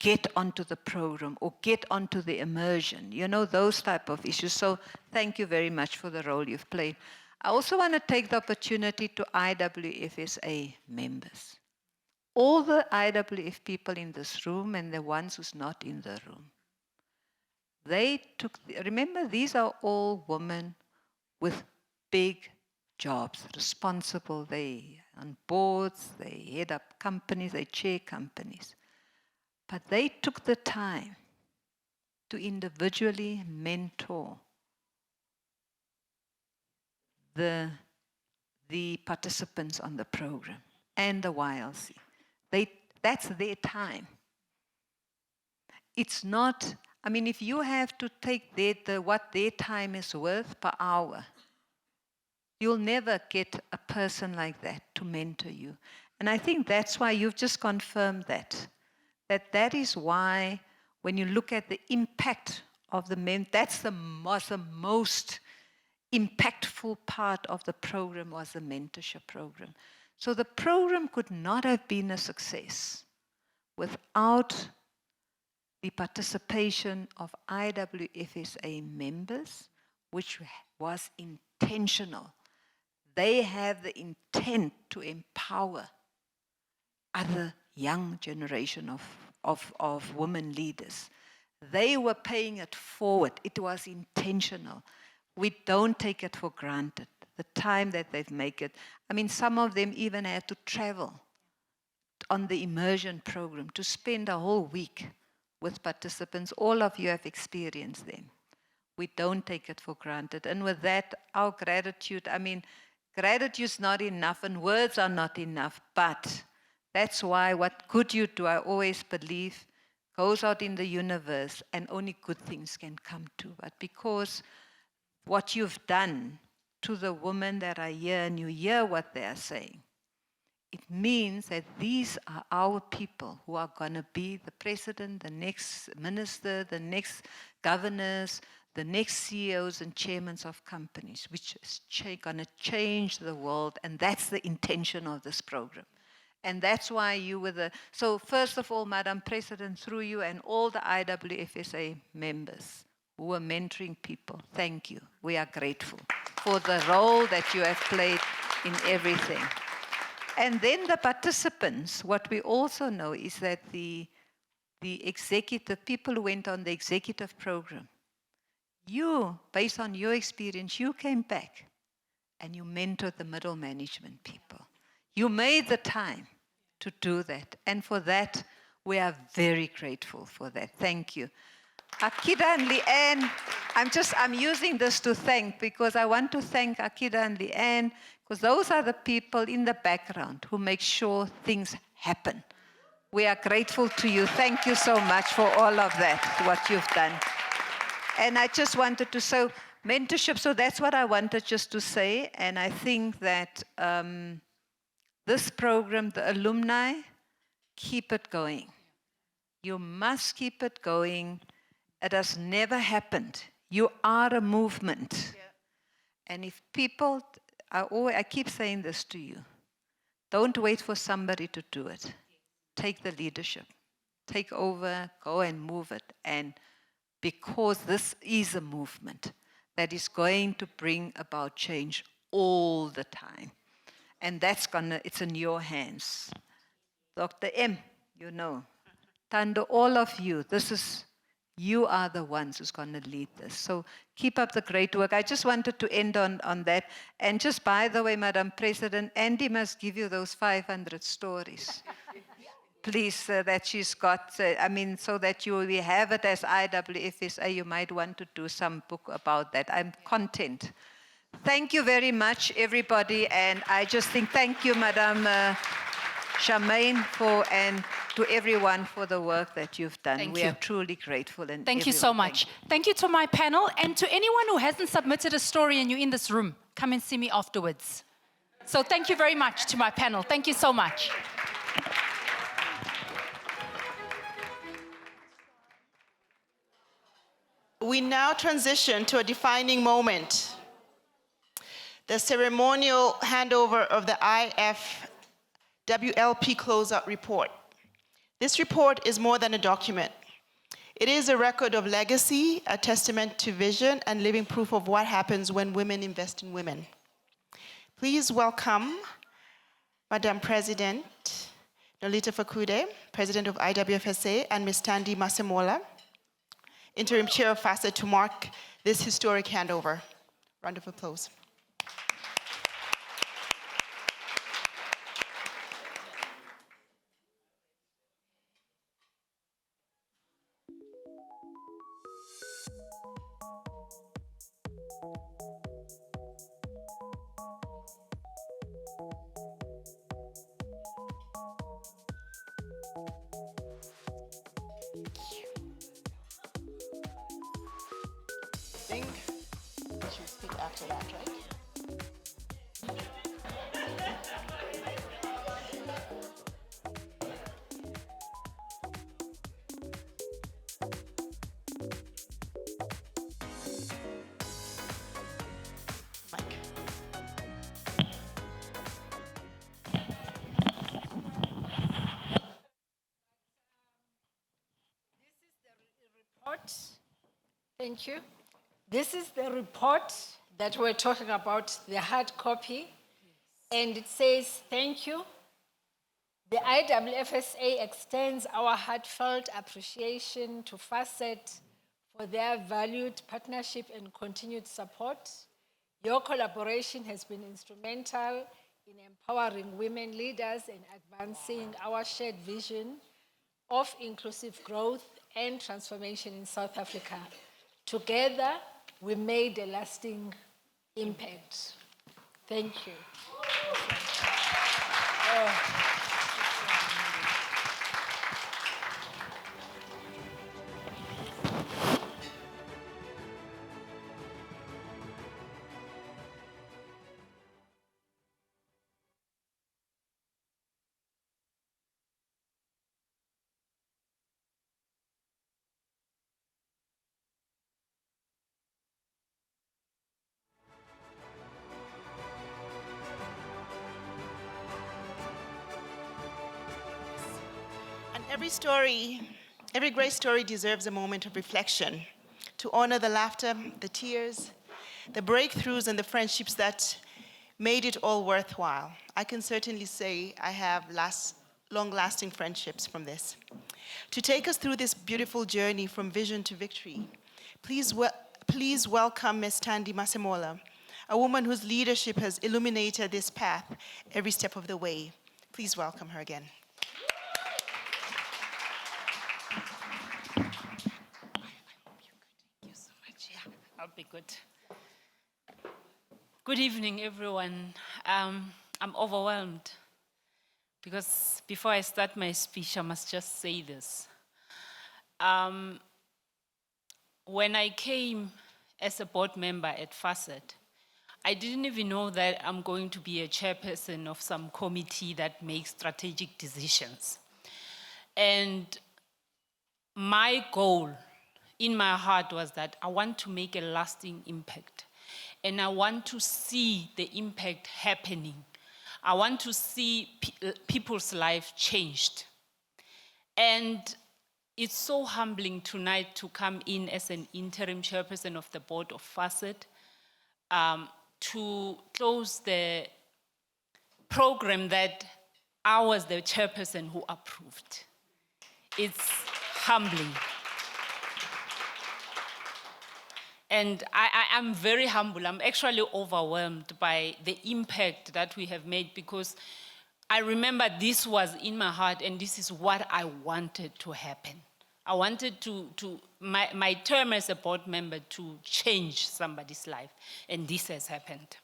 get onto the program or get onto the immersion, those type of issues. So thank you very much for the role you've played. I also want to take the opportunity to IWFSA members. All the IWF people in this room and the ones who's not in the room. Remember, these are all women with big jobs, responsible. They on boards, they head up companies, they chair companies. But they took the time to individually mentor the participants on the program and the YLC. That's their time. It's not, if you have to take what their time is worth per hour, you'll never get a person like that to mentor you. And I think that's why you've just confirmed that is why when you look at the impact of the men, was the most impactful part of the program was the mentorship program. So the program could not have been a success without the participation of IWFSA members, which was intentional. They have the intent to empower other young generation of women leaders. They were paying it forward. It was intentional. We don't take it for granted, the time that they've made it. Some of them even had to travel on the immersion program to spend a whole week with participants. All of you have experienced them. We don't take it for granted. And with that, our gratitude, gratitude's not enough and words are not enough, but that's why what good you do, I always believe, goes out in the universe and only good things can come to. But because what you've done to the women that are here and you hear what they are saying, it means that these are our people who are going to be the president, the next minister, the next governors, the next CEOs and chairmen of companies, which is going to change the world. And that's the intention of this program. And that's why you were so first of all, Madam President, through you and all the IWFSA members who are mentoring people, thank you. We are grateful for the role that you have played in everything. And then the participants, what we also know is that the executive, people who went on the executive program, you, based on your experience, you came back and you mentored the middle management people. You made the time to do that. And for that, we are very grateful for that. Thank you. Akida and Leanne, I'm using this to thank because I want to thank Akida and Leanne because those are the people in the background who make sure things happen. We are grateful to you. Thank you so much for all of that, what you've done. And I just wanted to, so mentorship, so that's what I wanted just to say. And I think that this program, the alumni, keep it going. You must keep it going. It has never happened. You are a movement. Yeah. And if people, I keep saying this to you, don't wait for somebody to do it. Take the leadership. Take over, go and move it. And because this is a movement that is going to bring about change all the time. And it's in your hands. Dr. M, Tando, all of you, you are the ones who's going to lead this. So keep up the great work. I just wanted to end on that. And just by the way, Madam President, Andy must give you those 500 stories. please, that she's got, I mean, so that we have it as IWFSA, you might want to do some book about that. I'm content. Thank you very much, everybody, and I just think thank you, Madam Charmaine, and to everyone for the work that you've done. Thank we you. are truly grateful. And Thank you so much. Thank you to my panel, and to anyone who hasn't submitted a story and you're in this room, come and see me afterwards. So thank you very much to my panel. Thank you so much. We now transition to a defining moment, the ceremonial handover of the IFWLP Closeout report. This report is more than a document. It is a record of legacy, a testament to vision, and living proof of what happens when women invest in women. Please welcome Madam President Nolita Fakude, President of IWFSA, and Ms. Thandi Masemola, Interim Chair of FASSET, to mark this historic handover. Round of applause. I think we should speak after that, right? Mike. Report. Thank you. This is the report that we're talking about, the hard copy. And it says, thank you. The IWFSA extends our heartfelt appreciation to FASSET for their valued partnership and continued support. Your collaboration has been instrumental in empowering women leaders and advancing our shared vision of inclusive growth and transformation in South Africa. Together, we made a lasting impact. Thank you. Every great story deserves a moment of reflection to honor the laughter, the tears, the breakthroughs, and the friendships that made it all worthwhile. I can certainly say I have long-lasting friendships from this. To take us through this beautiful journey from vision to victory, please welcome Ms. Thandi Masemola, a woman whose leadership has illuminated this path every step of the way. Please welcome her again. I'll be good. Good evening, everyone. I'm overwhelmed because before I start my speech, I must just say this. When I came as a board member at FASSET, I didn't even know that I'm going to be a chairperson of some committee that makes strategic decisions. And my goal in my heart was that I want to make a lasting impact. And I want to see the impact happening. I want to see people's lives changed. And it's so humbling tonight to come in as an interim chairperson of the board of FASSET to close the program that I was the chairperson who approved. It's humbling. And I'm very humble. I'm actually overwhelmed by the impact that we have made because I remember this was in my heart, and this is what I wanted to happen. I wanted my term as a board member to change somebody's life, and this has happened.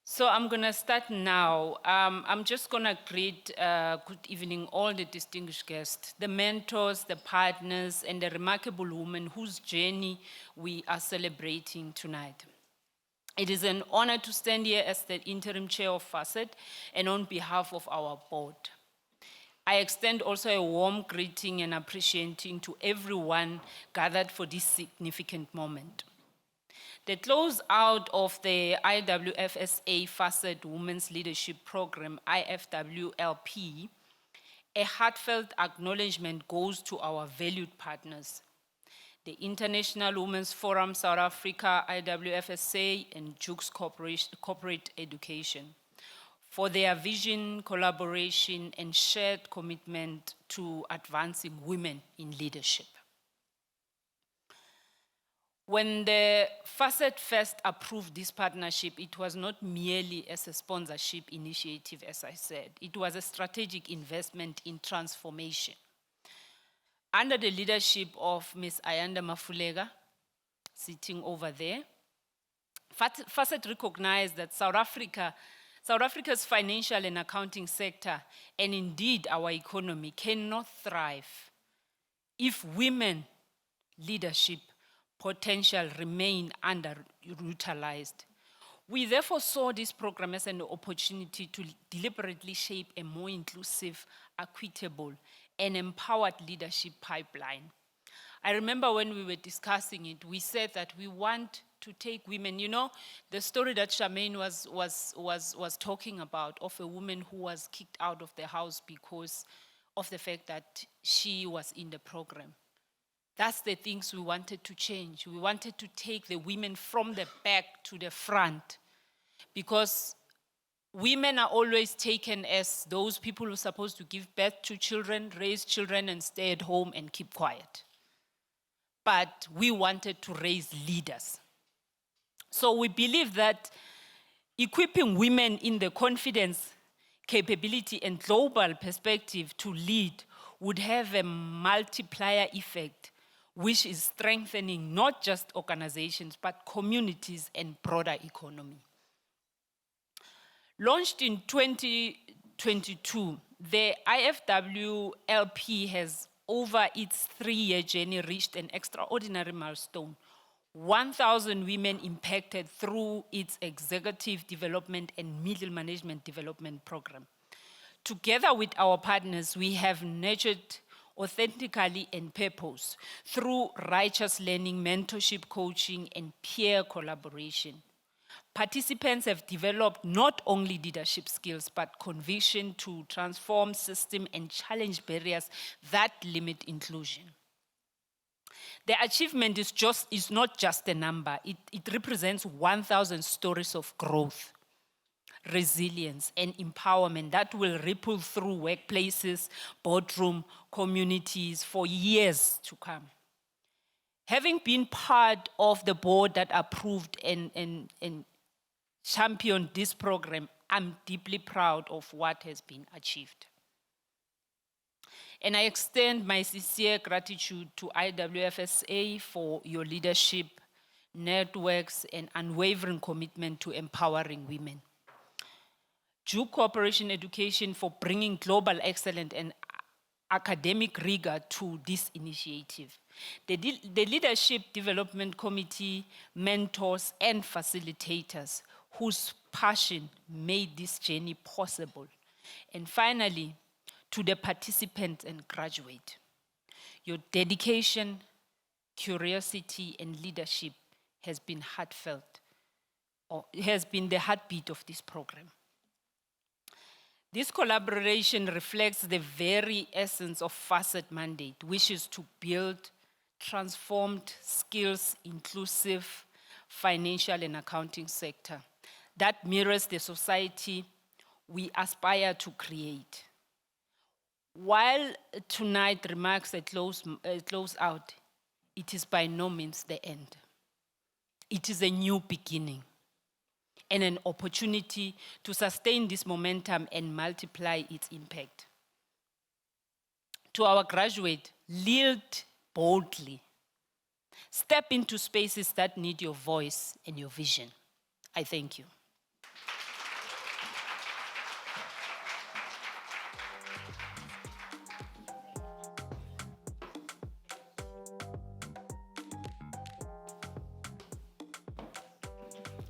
So I'm gonna start now. I'm just gonna greet good evening all the distinguished guests, the mentors, the partners, and the remarkable women whose journey we are celebrating tonight. It is an honor to stand here as the interim chair of FASSET and on behalf of our board. I extend also a warm greeting and appreciating to everyone gathered for this significant moment. The closeout of the IWFSA FASSET Women's Leadership Programme, IFWLP, a heartfelt acknowledgement goes to our valued partners, the International Women's Forum South Africa, IWFSA, and Jukes Corporate Education, for their vision, collaboration, and shared commitment to advancing women in leadership. When the FASSET first approved this partnership, it was not merely as a sponsorship initiative, as I said. It was a strategic investment in transformation. Under the leadership of Ms. Ayanda Mafulega, sitting over there, FASSET recognized that South Africa's financial and accounting sector, and indeed our economy, cannot thrive if women leadership potential remain underutilized. We therefore saw this program as an opportunity to deliberately shape a more inclusive, equitable, and empowered leadership pipeline. I remember when we were discussing it, we said that we want to take women, you know, the story that Charmaine was talking about of a woman who was kicked out of the house because of the fact that she was in the program. That's the things we wanted to change. We wanted to take the women from the back to the front, because women are always taken as those people who are supposed to give birth to children, raise children, and stay at home and keep quiet. But we wanted to raise leaders. So we believe that equipping women in the confidence, capability, and global perspective to lead would have a multiplier effect, which is strengthening not just organizations, but communities and broader economy. Launched in 2022, the IFWLP has, over its 3-year journey, reached an extraordinary milestone. 1,000 women impacted through its executive development and middle management development program. Together with our partners, we have nurtured authentically and purpose through righteous learning, mentorship, coaching, and peer collaboration. Participants have developed not only leadership skills, but conviction to transform system and challenge barriers that limit inclusion. The achievement is not just a number. It represents 1,000 stories of growth, resilience, and empowerment that will ripple through workplaces, boardroom, communities for years to come. Having been part of the board that approved and championed this program, I'm deeply proud of what has been achieved. And I extend my sincere gratitude to IWFSA for your leadership, networks, and unwavering commitment to empowering women. Duke Corporation Education for bringing global excellence and academic rigor to this initiative. The Leadership Development Committee, mentors, and facilitators whose passion made this journey possible. And finally, to the participants and graduates, your dedication, curiosity, and leadership has been heartfelt, or has been the heartbeat of this program. This collaboration reflects the very essence of FASSET mandate, which is to build transformed skills, inclusive financial and accounting sector that mirrors the society we aspire to create. While tonight remarks a close out, it is by no means the end. It is a new beginning. and an opportunity to sustain this momentum and multiply its impact. To our graduate, lead boldly. Step into spaces that need your voice and your vision. I thank you.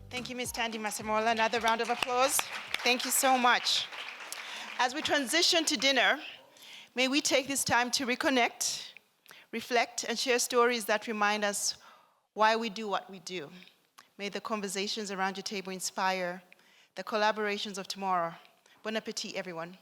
Thank you, Ms. Tandy Masemola. Another round of applause. Thank you so much. As we transition to dinner, may we take this time to reconnect, reflect, and share stories that remind us why we do what we do. May the conversations around your table inspire the collaborations of tomorrow. Bon appetit, everyone.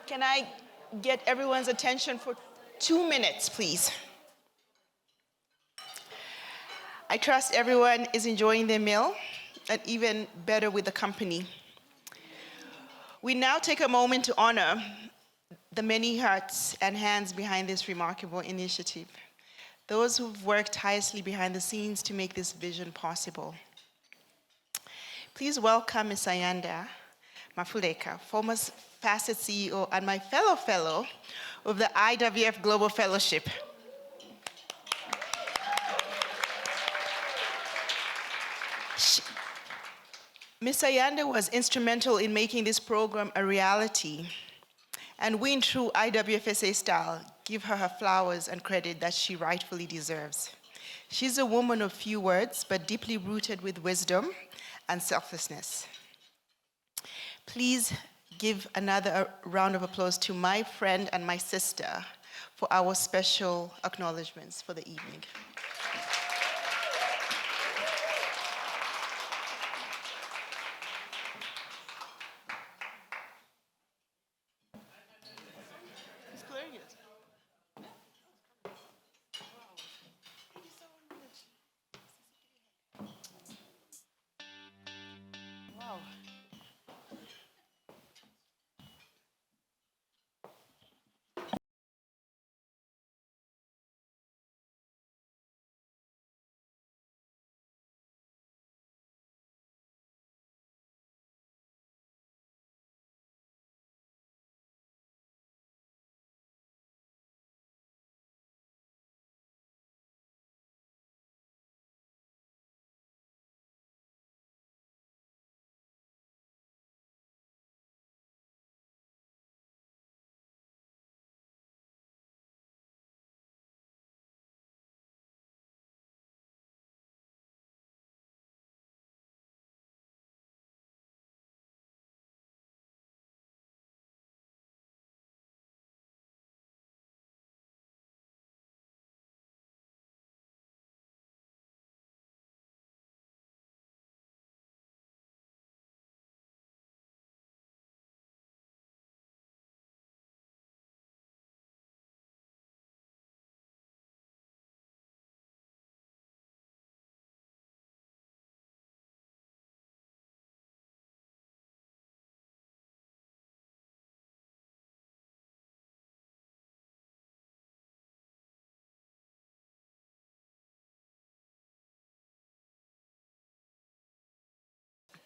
Can I get everyone's attention for 2 minutes, please? I trust everyone is enjoying their meal, and even better with the company. We now take a moment to honor the many hearts and hands behind this remarkable initiative, those who've worked tirelessly behind the scenes to make this vision possible. Please welcome Ms. Ayanda Mafuleka, former FASSET CEO and my fellow of the IWF Global Fellowship. Ms. Ayanda was instrumental in making this program a reality, and we, in true IWFSA style, give her her flowers and credit that she rightfully deserves. She's a woman of few words, but deeply rooted with wisdom and selflessness. Please give another round of applause to my friend and my sister for our special acknowledgements for the evening.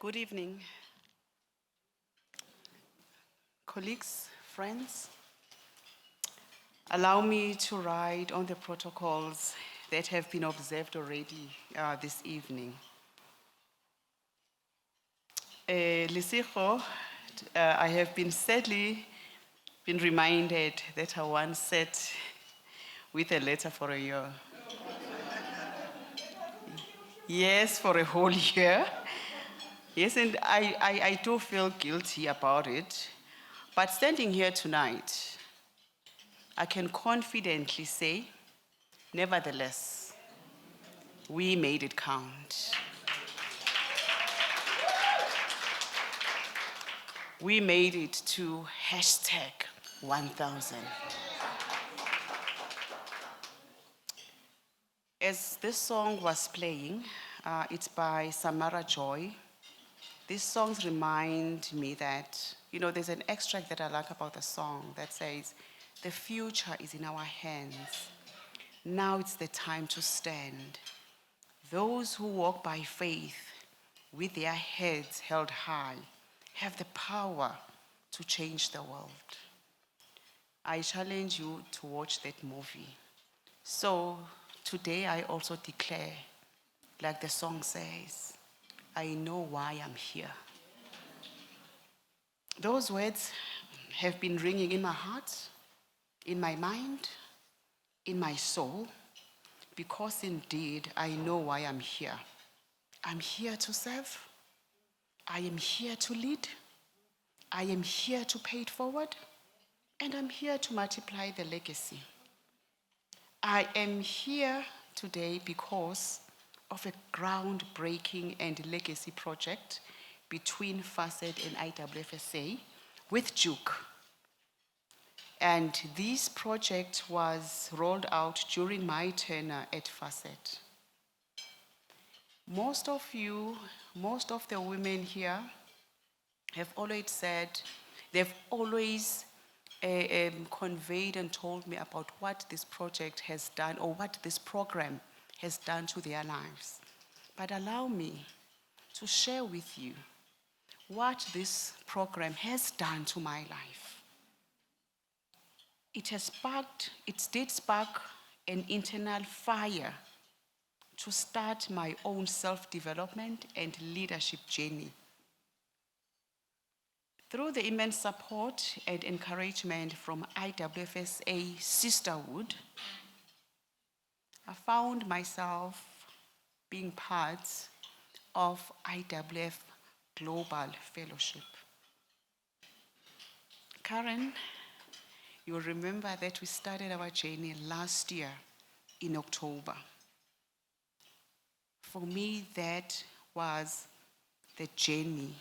Good evening, colleagues, friends. Allow me to write on the protocols that have been observed already this evening. Lisiko, I have been sadly been reminded that I once sat with a letter for a year. Yes, for a whole year. Yes, and I do feel guilty about it. But standing here tonight, I can confidently say, nevertheless, we made it count. we made it to hashtag 1000. As this song was playing, it's by Samara Joy. These songs remind me that, there's an extract that I like about the song that says, the future is in our hands. Now it's the time to stand. Those who walk by faith with their heads held high have the power to change the world. I challenge you to watch that movie. So today I also declare, like the song says, I know why I'm here. Those words have been ringing in my heart, in my mind, in my soul, because indeed I know why I'm here. I'm here to serve. I am here to lead. I am here to pay it forward. And I'm here to multiply the legacy. I am here today because of a groundbreaking and legacy project between FASSET and IWFSA with Duke. And this project was rolled out during my tenure at FASSET. Most of the women here have always said, they've always conveyed and told me about what this project has done or what this program has done to their lives. But allow me to share with you what this program has done to my life. It did spark an internal fire to start my own self-development and leadership journey. Through the immense support and encouragement from IWFSA Sisterhood, I found myself being part of IWF Global Fellowship. Karen, you'll remember that we started our journey last year in October. For me, that was the journey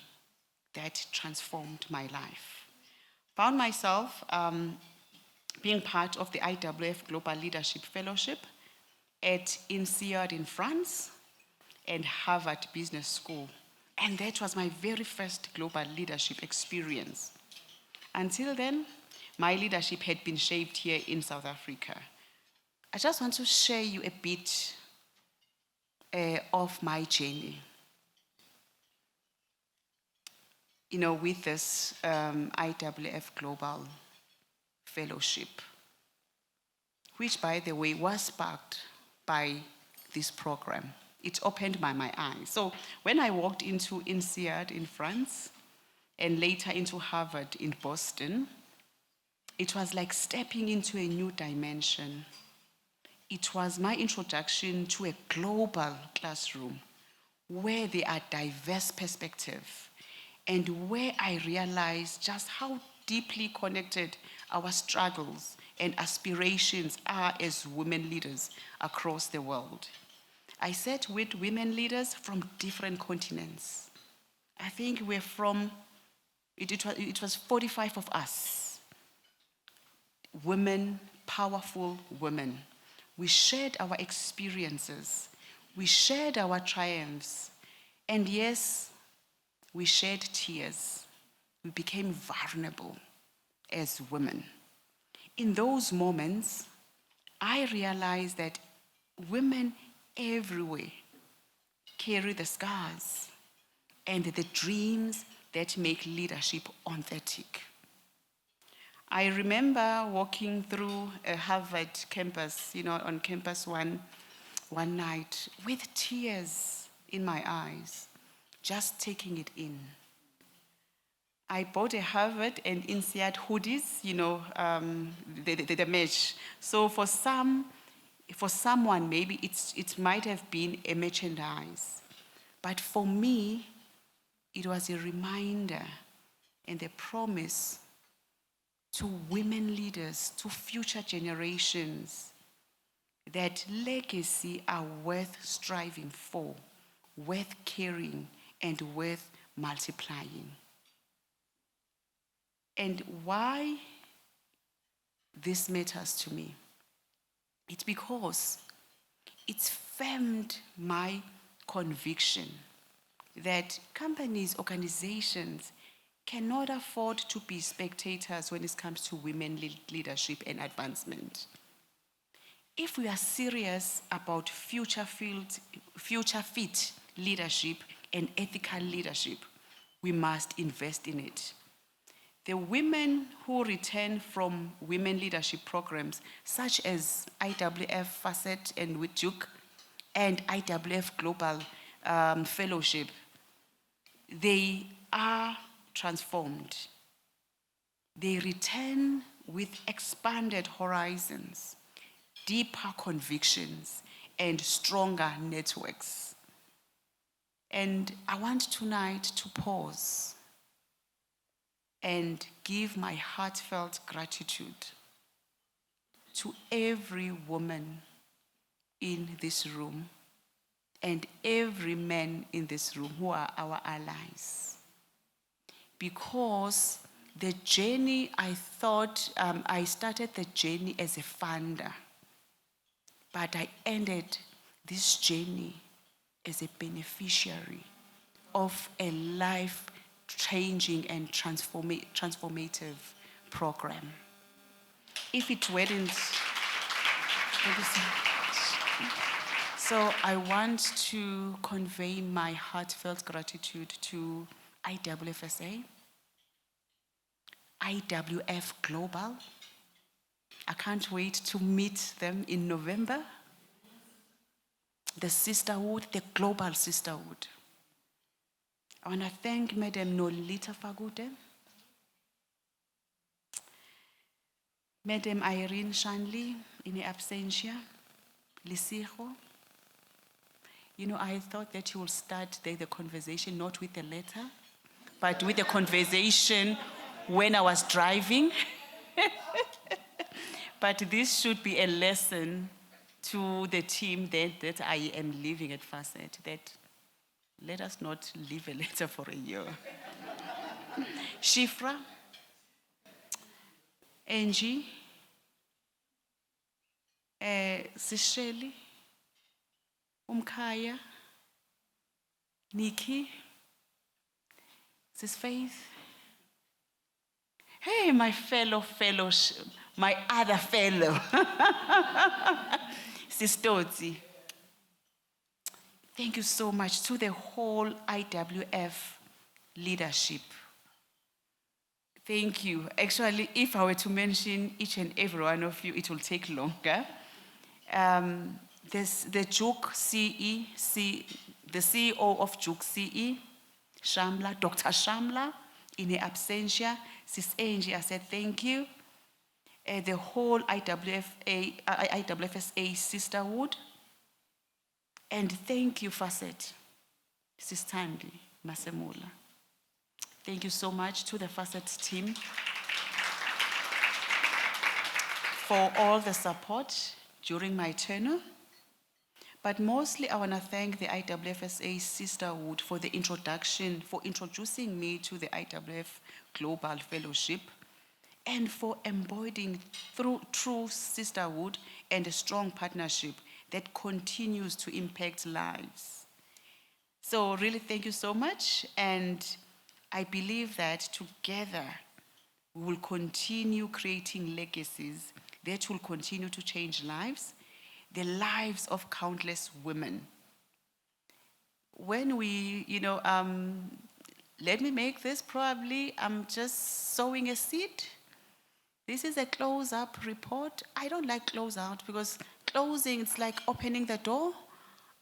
that transformed my life. Found myself being part of the IWF Global Leadership Fellowship at INSEAD in France and Harvard Business School. And that was my very first global leadership experience. Until then, my leadership had been shaped here in South Africa. I just want to share you a bit of my journey. With this IWF Global Fellowship, which, by the way, was sparked by this program. It opened my eyes. So when I walked into INSEAD in France and later into Harvard in Boston, it was like stepping into a new dimension. It was my introduction to a global classroom where there are diverse perspectives and where I realized just how deeply connected our struggles and aspirations are as women leaders across the world. I sat with women leaders from different continents. I think we're from, it was 45 of us, women, powerful women. We shared our experiences, we shared our triumphs, and yes, we shed tears. We became vulnerable as women. In those moments, I realized that women everywhere carry the scars and the dreams that make leadership authentic. I remember walking through a Harvard campus, on campus one night with tears in my eyes, just taking it in. I bought a Harvard and INSEAD hoodies, the mesh. So for someone, maybe it might have been a merchandise. But for me, it was a reminder and a promise to women leaders, to future generations, that legacy are worth striving for, worth caring, and worth multiplying. And why this matters to me? It's because it's firmed my conviction that companies, organizations cannot afford to be spectators when it comes to women leadership and advancement. If we are serious about future fit leadership and ethical leadership, we must invest in it. The women who return from women leadership programs, such as IWF FASSET and with Duke and IWF Global Fellowship, they are transformed. They return with expanded horizons, deeper convictions, and stronger networks. And I want tonight to pause and give my heartfelt gratitude to every woman in this room and every man in this room who are our allies. Because the journey, I thought, I started the journey as a funder, but I ended this journey as a beneficiary of a life-changing and transformative program. If it weren't, so I want to convey my heartfelt gratitude to IWFSA, IWF Global. I can't wait to meet them in November. The sisterhood, the global sisterhood. I want to thank Madam Nolita Fagude, Madam Irene Shanley in absentia, Lisijo. You know, I thought that you will start the conversation not with a letter, but with a conversation when I was driving. But this should be a lesson to the team that I am leaving at FASSET, that let us not leave a letter for a year. Shifra, Angie, Sisheli, Umkaya, Nikki, Sis Faith. Hey, my my other fellow, Sis Dodzi. Thank you so much to the whole IWF leadership. Thank you. Actually, if I were to mention each and every one of you, it will take longer. There's the Juke CE, the CEO of Juke CE, Shamla, Dr. Shamla, in her absentia. Sis Angie, I said thank you. The whole IWFSA sisterhood. And thank you, FASSET, Sis Tandi Masemula. Thank you so much to the FASSET team for all the support during my tenure. But mostly I want to thank the IWFSA sisterhood for the introduction, for introducing me to the IWF Global Fellowship, and for embodying through true sisterhood and a strong partnership that continues to impact lives. So really thank you so much, and I believe that together we will continue creating legacies that will continue to change lives, the lives of countless women. When we, let me make this probably, I'm just sowing a seed. This is a close-up report. I don't like close-out because closing, it's like opening the door.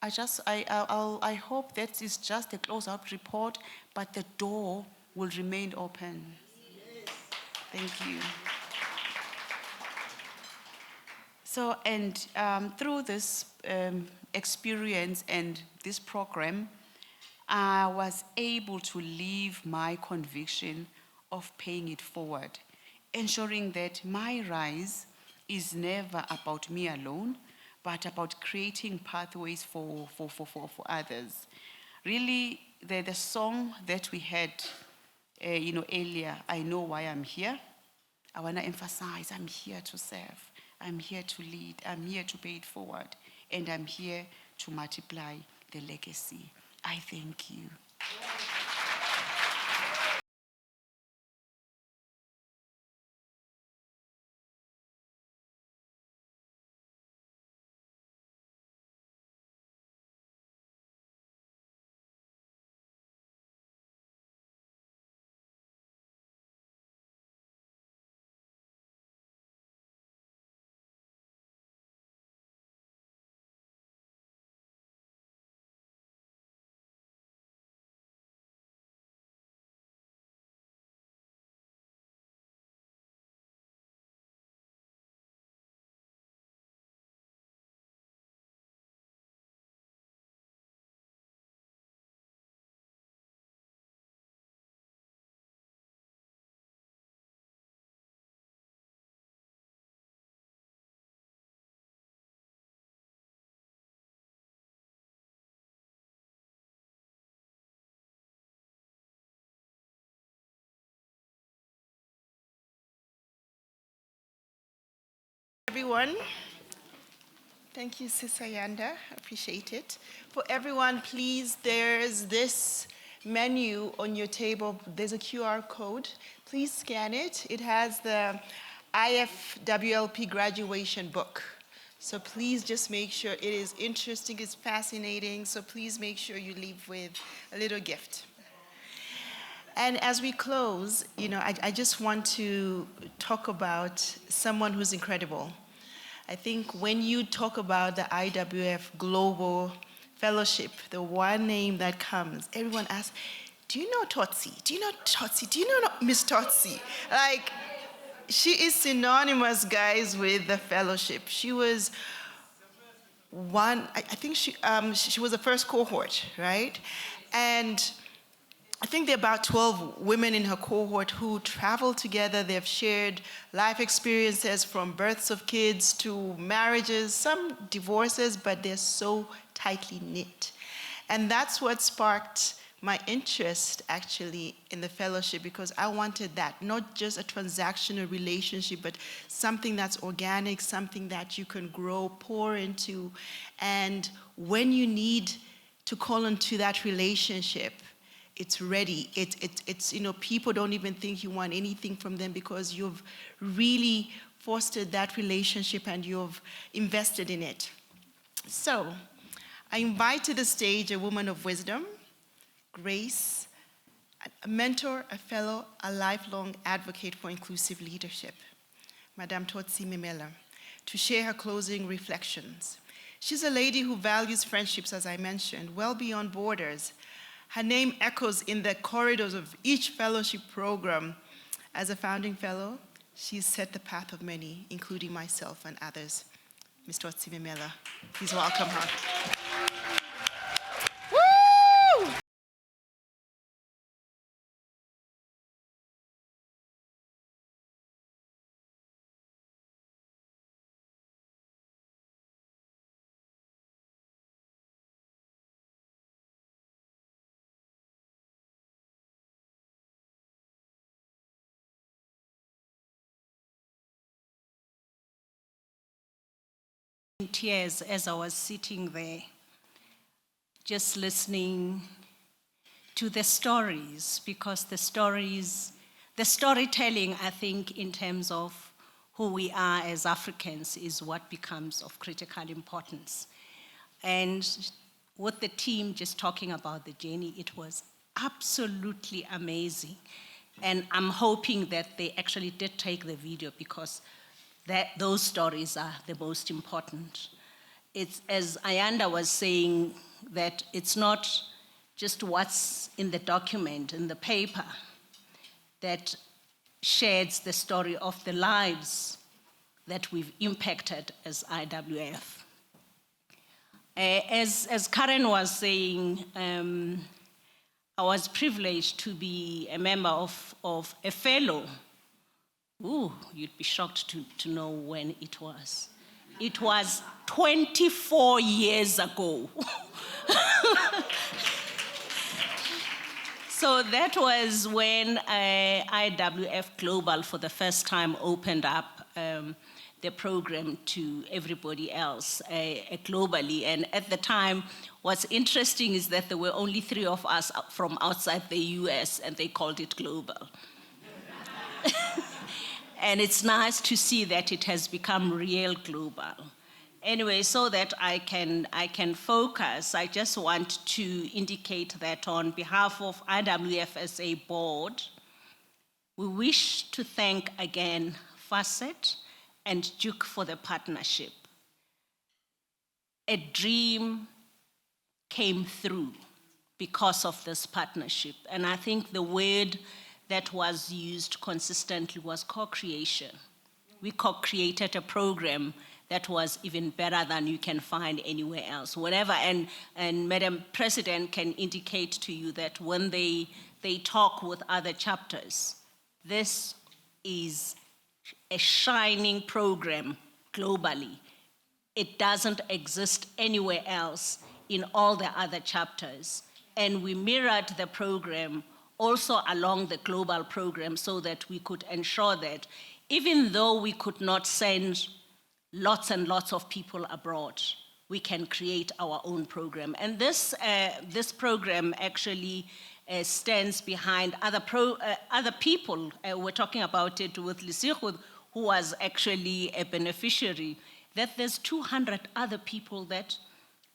I hope that is just a close-out report, but the door will remain open. Yes. Thank you. So, and through this experience and this program, I was able to live my conviction of paying it forward, ensuring that my rise is never about me alone, but about creating pathways for others. Really, the song that we had earlier, I know why I'm here. I want to emphasize, I'm here to serve. I'm here to lead. I'm here to pay it forward. And I'm here to multiply the legacy. I thank you. Everyone, thank you, Sis Ayanda, appreciate it. For everyone, please, there's this menu on your table. There's a QR code. Please scan it. It has the IFWLP graduation book. So please just make sure it is interesting, it's fascinating. So please make sure you leave with a little gift. And as we close, I just want to talk about someone who's incredible. I think when you talk about the IWF Global Fellowship, the one name that comes, everyone asks, do you know Totsi? Do you know Totsi? Do you know Miss Totsi? Like, she is synonymous, guys, with the fellowship. She was I think she was the first cohort, right? And I think there are about 12 women in her cohort who travel together. They've shared life experiences from births of kids to marriages, some divorces, but they're so tightly knit. And that's what sparked my interest, actually, in the fellowship, because I wanted that, not just a transactional relationship, but something that's organic, something that you can grow, pour into. And when you need to call into that relationship, it's ready. It's people don't even think you want anything from them because you've really fostered that relationship and you've invested in it. So I invite to the stage a woman of wisdom, grace, a mentor, a fellow, a lifelong advocate for inclusive leadership, Madame Totsi Memela, to share her closing reflections. She's a lady who values friendships, as I mentioned, well beyond borders. Her name echoes in the corridors of each fellowship program. As a founding fellow, she's set the path of many, including myself and others. Ms. Totsi Memela, please welcome her. Woo! In tears as I was sitting there, just listening to the stories, because the storytelling, I think, in terms of who we are as Africans is what becomes of critical importance. And with the team just talking about the journey, it was absolutely amazing. And I'm hoping that they actually did take the video because those stories are the most important. It's, as Ayanda was saying, that it's not just what's in the document, in the paper, that shades the story of the lives that we've impacted as IWF. As Karen was saying, I was privileged to be a member of a fellow. Ooh, you'd be shocked to know when it was. It was 24 years ago. So that was when IWF Global for the first time opened up the program to everybody else globally. And at the time, what's interesting is that there were only 3 of us from outside the US, and they called it global. And it's nice to see that it has become real global. Anyway, so that I can focus, I just want to indicate that on behalf of IWFSA Board, we wish to thank again FASSET and Duke for the partnership. A dream came through because of this partnership. And I think the word that was used consistently was co-creation. We co-created a program that was even better than you can find anywhere else. Whenever, and Madam President can indicate to you that when they talk with other chapters, this is a shining program globally. It doesn't exist anywhere else in all the other chapters. And we mirrored the program also along the global program so that we could ensure that even though we could not send lots and lots of people abroad, we can create our own program. And this program actually stands behind other people. We're talking about it with Lesego, who was actually a beneficiary, that there's 200 other people that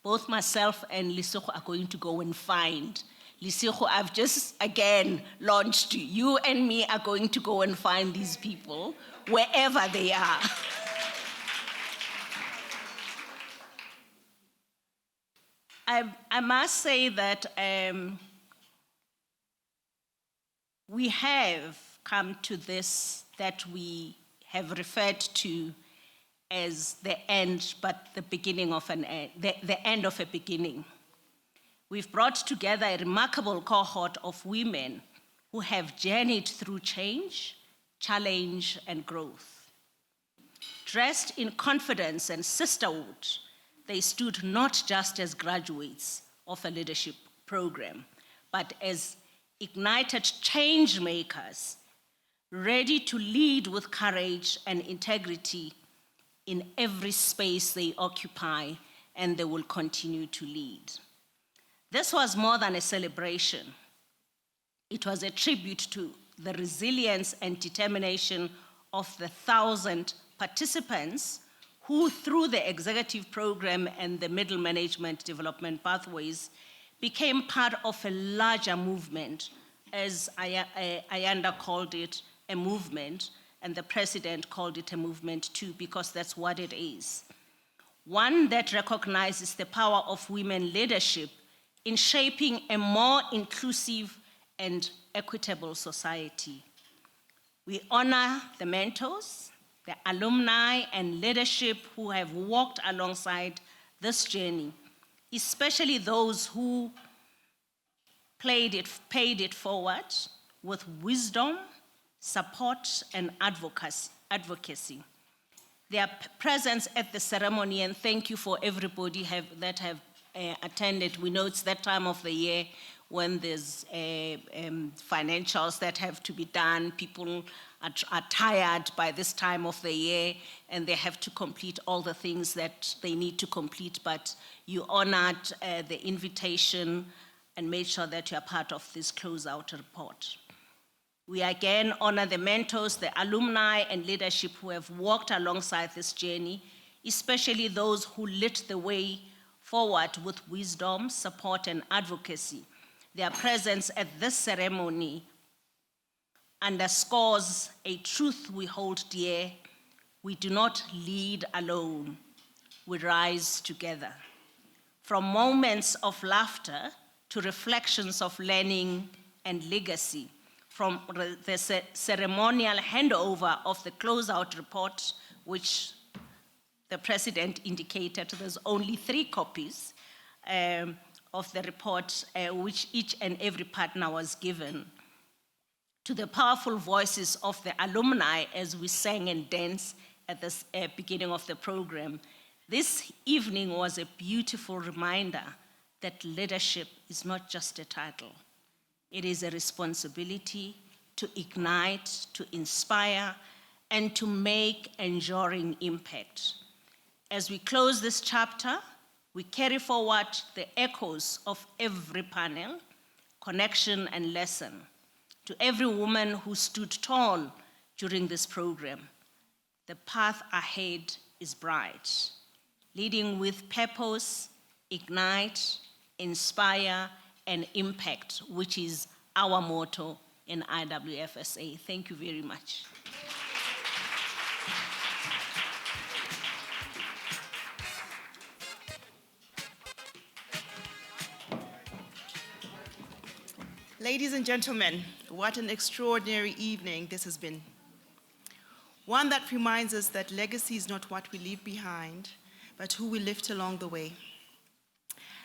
both myself and Lesego are going to go and find. Lesego, I've just, again, launched. You and me are going to go and find these people wherever they are. I must say that we have come to this that we have referred to as the end, but the beginning of an end, the end of a beginning. We've brought together a remarkable cohort of women who have journeyed through change, challenge, and growth. Dressed in confidence and sisterhood, they stood not just as graduates of a leadership program, but as ignited change makers, ready to lead with courage and integrity in every space they occupy, and they will continue to lead. This was more than a celebration. It was a tribute to the resilience and determination of the 1,000 participants who, through the executive program and the middle management development pathways, became part of a larger movement, as Ayanda called it a movement, and the president called it a movement too, because that's what it is. One that recognizes the power of women leadership in shaping a more inclusive and equitable society. We honor the mentors, the alumni and leadership who have walked alongside this journey, especially those who paid it forward with wisdom, support, and advocacy. Their presence at the ceremony, and thank you for everybody that have attended. We know it's that time of the year when there's financials that have to be done. People are tired by this time of the year, and they have to complete all the things that they need to complete, but you honored the invitation and made sure that you are part of this closeout report. We again honor the mentors, the alumni, and leadership who have walked alongside this journey, especially those who lit the way forward with wisdom, support, and advocacy. Their presence at this ceremony underscores a truth we hold dear. We do not lead alone, we rise together. From moments of laughter to reflections of learning and legacy, from the ceremonial handover of the closeout report, which the president indicated there's only 3 copies of the report, which each and every partner was given, to the powerful voices of the alumni as we sang and danced at the beginning of the program. This evening was a beautiful reminder that leadership is not just a title. It is a responsibility to ignite, to inspire, and to make enduring impact. As we close this chapter, we carry forward the echoes of every panel, connection and lesson to every woman who stood tall during this program. The path ahead is bright, leading with purpose, ignite, inspire, and impact, which is our motto in IWFSA. Thank you very much. Ladies and gentlemen, what an extraordinary evening this has been. One that reminds us that legacy is not what we leave behind, but who we lift along the way.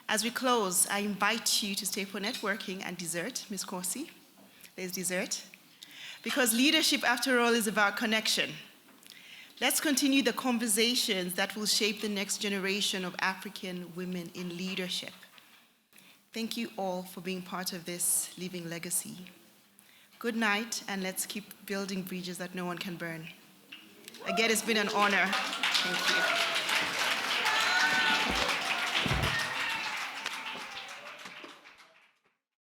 As we close, I invite you to stay for networking and dessert. Ms. Corsi, there's dessert. Because leadership, after all, is about connection. Let's continue the conversations that will shape the next generation of African women in leadership. Thank you all for being part of this living legacy. Good night, and let's keep building bridges that no one can burn. Again, it's been an honor. Thank you.